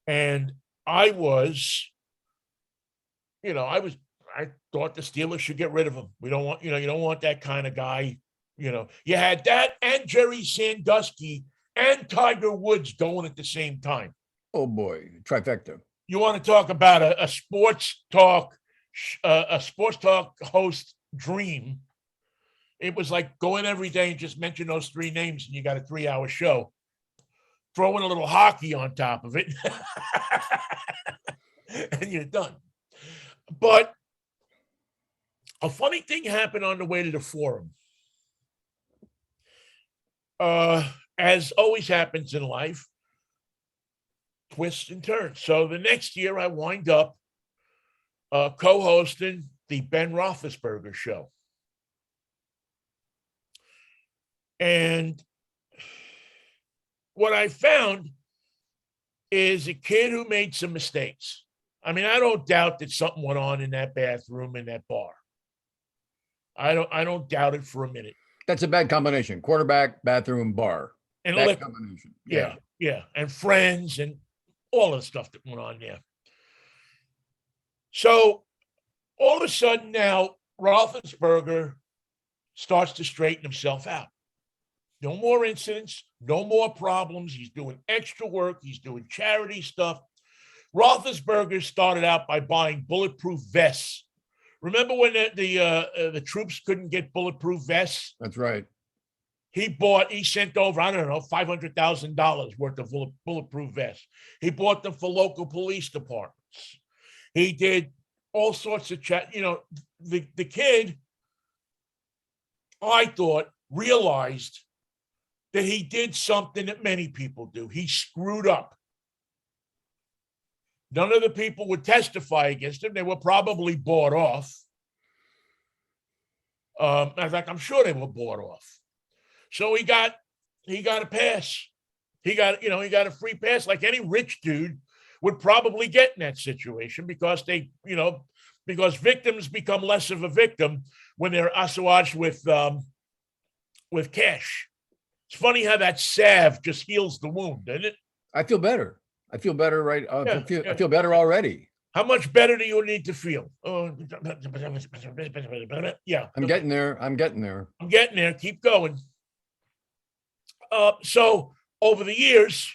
and I thought the Steelers should get rid of him. We don't want, you don't want that kind of guy. You had that and Jerry Sandusky and Tiger Woods going at the same time.
Oh boy, trifecta.
You want to talk about a sports talk host dream? It was like go in every day and just mention those three names, and you got a 3-hour show. Throw in a little hockey on top of it, and you're done. But a funny thing happened on the way to the forum. As always happens in life, twists and turns. So the next year, I wind up co-hosting the Ben Roethlisberger show. And what I found is a kid who made some mistakes. I mean, I don't doubt that something went on in that bathroom in that bar. I don't doubt it for a minute.
That's a bad combination. Quarterback, bathroom, bar.
And
bad combination.
Yeah. And friends and all the stuff that went on there. So all of a sudden now, Roethlisberger starts to straighten himself out. No more incidents, no more problems. He's doing extra work. He's doing charity stuff. Roethlisberger started out by buying bulletproof vests. Remember when the troops couldn't get bulletproof vests?
That's right.
He sent over, I don't know, $500,000 worth of bulletproof vests. He bought them for local police departments. He did all sorts of the kid, I thought, realized that he did something that many people do. He screwed up. None of the people would testify against him. They were probably bought off. In fact, I'm sure they were bought off. So he got a pass. He got a free pass like any rich dude would probably get in that situation because because victims become less of a victim when they're assuaged with cash. It's funny how that salve just heals the wound, doesn't it?
I feel better. I feel better, right? I feel better already.
How much better do you need to feel? Yeah.
I'm getting there.
I'm getting there. Keep going. So over the years,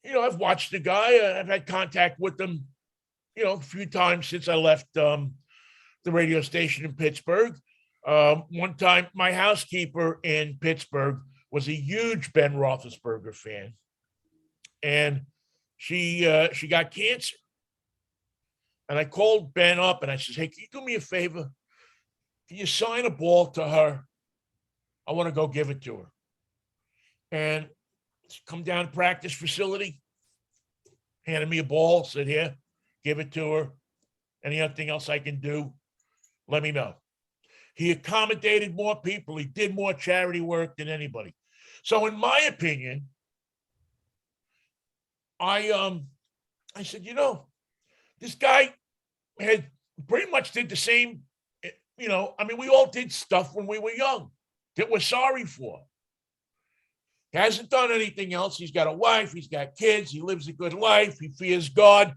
I've watched the guy. I've had contact with him, a few times since I left the radio station in Pittsburgh. One time, my housekeeper in Pittsburgh was a huge Ben Roethlisberger fan, and she got cancer. And I called Ben up and I said, "Hey, can you do me a favor? Can you sign a ball to her? I want to go give it to her." And come down to practice facility, handed me a ball, said, "Here, give it to her. Anything else I can do, let me know." He accommodated more people. He did more charity work than anybody. So in my opinion, I said, This guy had pretty much did the same, we all did stuff when we were young that we're sorry for. He hasn't done anything else. He's got a wife, he's got kids, he lives a good life, he fears God.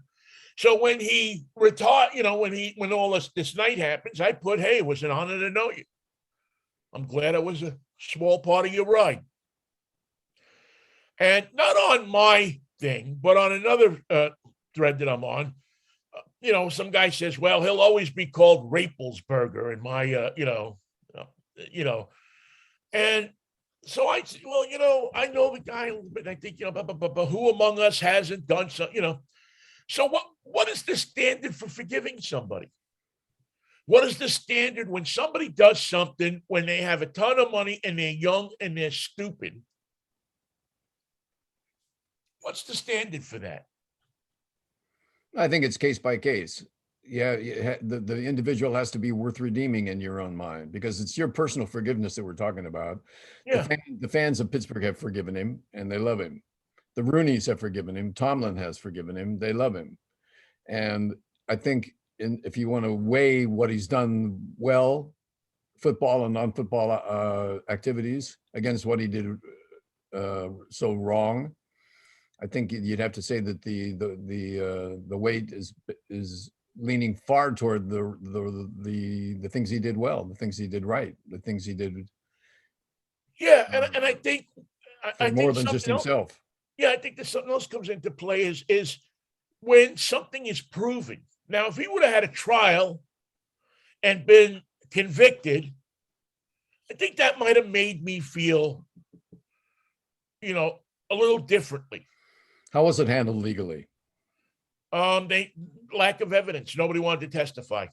So when he retired, when all this night happens, I put, hey, it was an honor to know you. I'm glad I was a small part of your ride. And not on my thing, but on another thread that I'm on, some guy says, well, he'll always be called Rapelsberger in my, and so I said, well, I know the guy a little bit. I think, but who among us hasn't done so, So what is the standard for forgiving somebody? What is the standard when somebody does something when they have a ton of money and they're young and they're stupid? What's the standard for that?
I think it's case by case. Yeah, the individual has to be worth redeeming in your own mind, because it's your personal forgiveness that we're talking about.
Yeah.
The fans of Pittsburgh have forgiven him and they love him. The Rooneys have forgiven him. Tomlin has forgiven him. They love him. And I think if you want to weigh what he's done well, football and non-football activities, against what he did so wrong, I think you'd have to say that the weight is leaning far toward the things he did well, the things he did right, the things he did.
Yeah, and I think
more than just himself.
Yeah, I think there's something else comes into play is when something is proven. Now, if he would have had a trial and been convicted, I think that might have made me feel, a little differently.
How was it handled legally?
They lack of evidence. Nobody wanted to testify.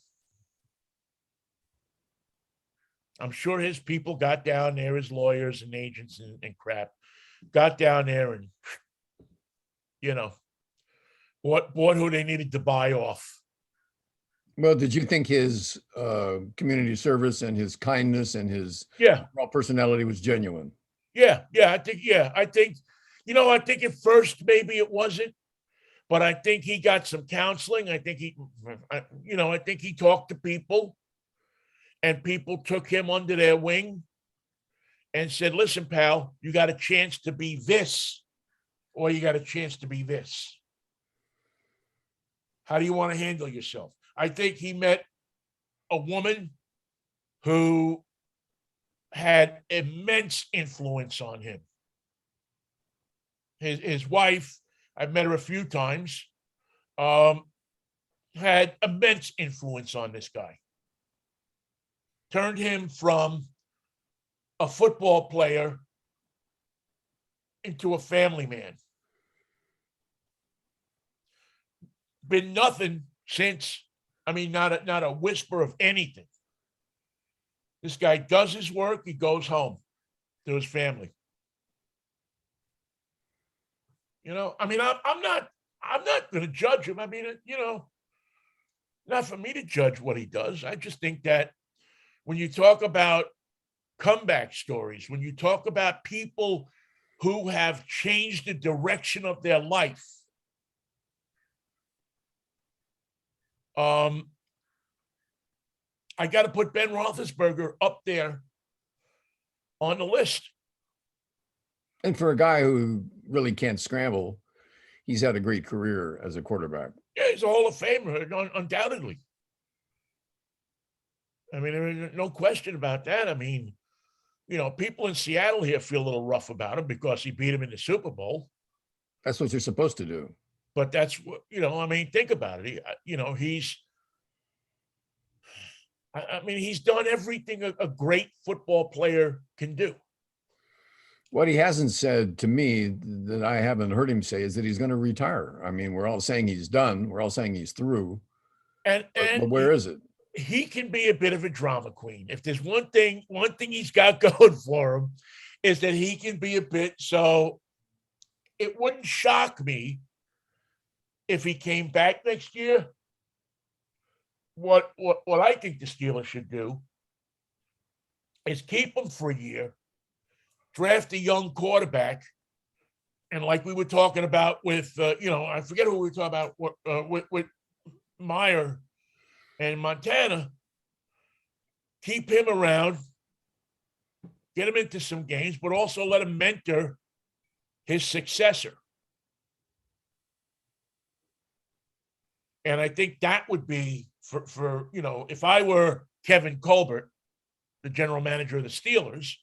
I'm sure his people got down there, his lawyers and agents and crap, got down there and, bought who they needed to buy off.
Well, did you think his community service and his kindness and his overall personality was genuine?
Yeah, I think, I think at first maybe it wasn't, but I think he got some counseling. I think he talked to people, and people took him under their wing and said, listen, pal, you got a chance to be this, or you got a chance to be this. How do you want to handle yourself? I think he met a woman who had immense influence on him. His wife, I've met her a few times, had immense influence on this guy. Turned him from a football player into a family man. Been nothing since, not a whisper of anything. This guy does his work, he goes home to his family. I'm not going to judge him. Not for me to judge what he does. I just think that when you talk about comeback stories, when you talk about people who have changed the direction of their life, I got to put Ben Roethlisberger up there on the list.
And for a guy who really can't scramble, he's had a great career as a quarterback.
Yeah, he's a Hall of Famer, undoubtedly. There's no question about that. People in Seattle here feel a little rough about him because he beat him in the Super Bowl.
That's what you're supposed to do.
But that's what, think about it. He's done everything a great football player can do.
What he hasn't said to me that I haven't heard him say is that he's going to retire. We're all saying he's done. We're all saying he's through.
But
where is it?
He can be a bit of a drama queen. If there's one thing he's got going for him is that he can be a bit. So it wouldn't shock me if he came back next year. What I think the Steelers should do is keep him for a year, draft a young quarterback, and like we were talking about with, I forget who we were talking about with Meyer and Montana, keep him around, get him into some games, but also let him mentor his successor. And I think that would be for if I were Kevin Colbert, the general manager of the Steelers,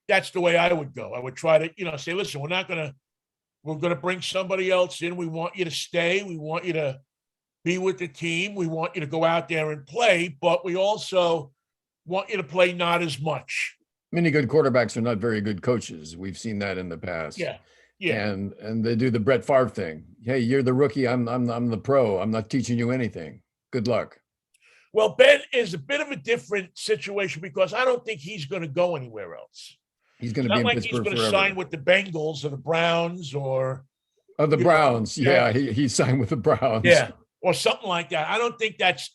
that's the way I would go. I would try to, say, listen, we're going to bring somebody else in. We want you to stay. We want you to be with the team. We want you to go out there and play, but we also want you to play not as much.
Many good quarterbacks are not very good coaches. We've seen that in the past.
Yeah. Yeah.
And they do the Brett Favre thing. Hey, you're the rookie. I'm the pro. I'm not teaching you anything. Good luck.
Well, Ben is a bit of a different situation because I don't think he's going to go anywhere else.
He's going to be in Pittsburgh
he's going to
forever.
sign with the Bengals or the Browns or
the Browns. Yeah, he signed with the Browns.
Yeah, or something like that. I don't think that's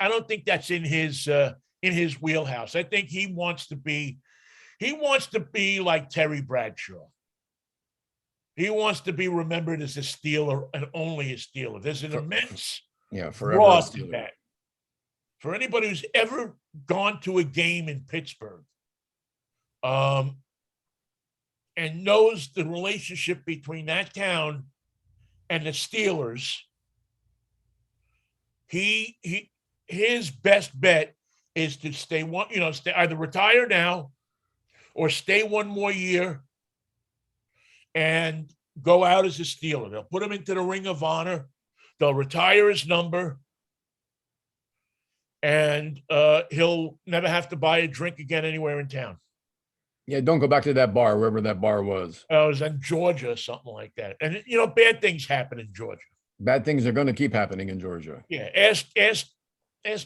in his wheelhouse. I think he wants to be like Terry Bradshaw. He wants to be remembered as a Steeler and only a Steeler. There's an immense
forever
to that. For anybody who's ever gone to a game in Pittsburgh, and knows the relationship between that town and the Steelers, his best bet is to stay either retire now or stay one more year and go out as a Steeler. They'll put him into the Ring of Honor. They'll retire his number. And he'll never have to buy a drink again anywhere in town.
Yeah, don't go back to that bar, wherever that bar was.
It was in Georgia or something like that. And, bad things happen in Georgia.
Bad things are going to keep happening in Georgia.
Yeah, ask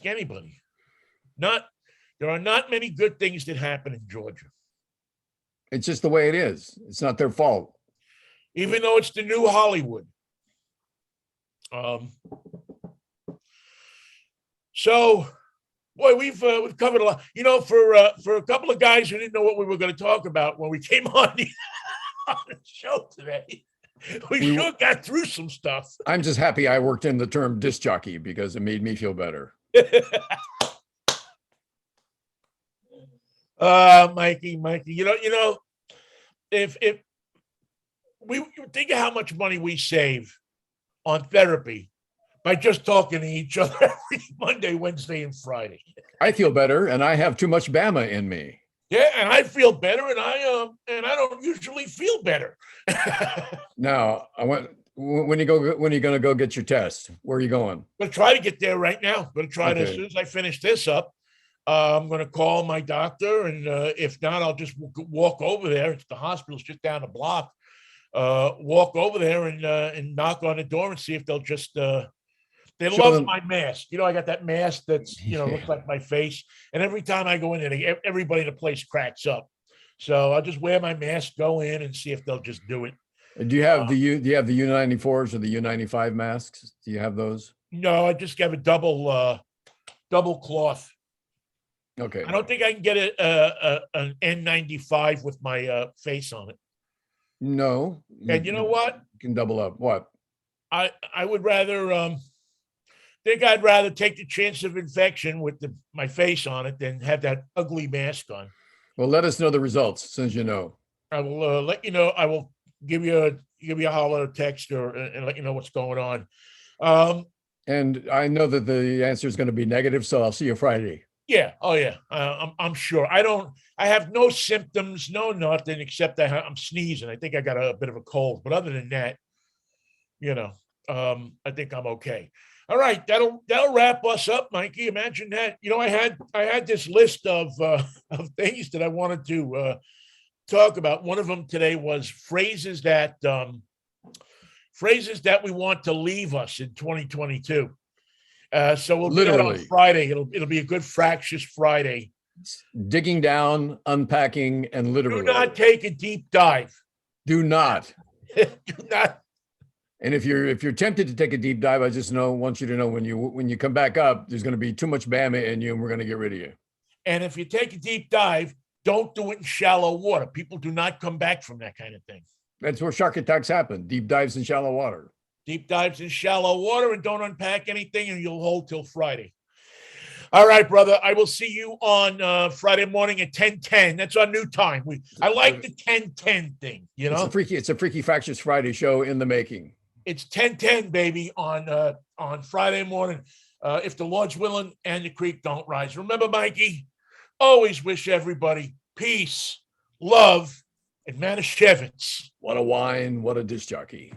anybody. There are not many good things that happen in Georgia.
It's just the way it is. It's not their fault.
Even though it's the new Hollywood. So, boy, we've covered a lot. For a couple of guys who didn't know what we were going to talk about when we came on the show today, we sure got through some stuff.
I'm just happy I worked in the term disc jockey because it made me feel better.
Mikey, if we think of how much money we save on therapy by just talking to each other every Monday, Wednesday, and Friday.
I feel better, and I have too much Bama in me.
Yeah, and I feel better, and I don't usually feel better.
Now, when are you going to go get your test? Where are you going?
I'm going to try to get there right now. I'm going to try to, as soon as I finish this up, I'm going to call my doctor, and if not, I'll just walk over there. The hospital's just down the block. Walk over there and knock on the door and see if they'll just they love my mask. I got that mask that's looks like my face, and every time I go in there, everybody in the place cracks up. So I'll just wear my mask, go in, and see if they'll just do it.
Do you have the U94s or the U95 masks? Do you have those?
No, I just have a double cloth.
Okay.
I don't think I can get an N95 with my face on it.
No.
And you know what?
You can double up. What?
I would rather I'd rather take the chance of infection with my face on it than have that ugly mask on.
Well, let us know the results as soon as you know.
I will let you know. I will give you a holler or text and let you know what's going on.
And I know that the answer is going to be negative, so I'll see you Friday.
Yeah. Oh yeah. I'm sure. I have no symptoms, no nothing except that I'm sneezing. I think I got a bit of a cold, but other than that, I think I'm okay. All right, that'll wrap us up, Mikey. Imagine that. I had this list of things that I wanted to talk about. One of them today was phrases that we want to leave us in 2022. So we'll do that on Friday. It'll be a good fractious Friday.
Digging down, unpacking, and literally.
Do not take a deep dive.
Do not.
Do not.
And if you're tempted to take a deep dive, I just want you to know when you come back up, there's going to be too much Bama in you, and we're going to get rid of you.
And if you take a deep dive, don't do it in shallow water. People do not come back from that kind of thing.
That's where shark attacks happen. Deep dives in shallow water.
deep dives in shallow water, and don't unpack anything, and you'll hold till Friday. All right, brother. I will see you on Friday morning at 10:10. That's our new time. I like the 10:10 thing. You know,
it's a Freaky Fractures Friday show in the making.
It's 10:10, baby, on Friday morning. If the Lord's willing and the creek don't rise. Remember, Mikey, always wish everybody peace, love, and Manischewitz.
What a wine, what a disc jockey.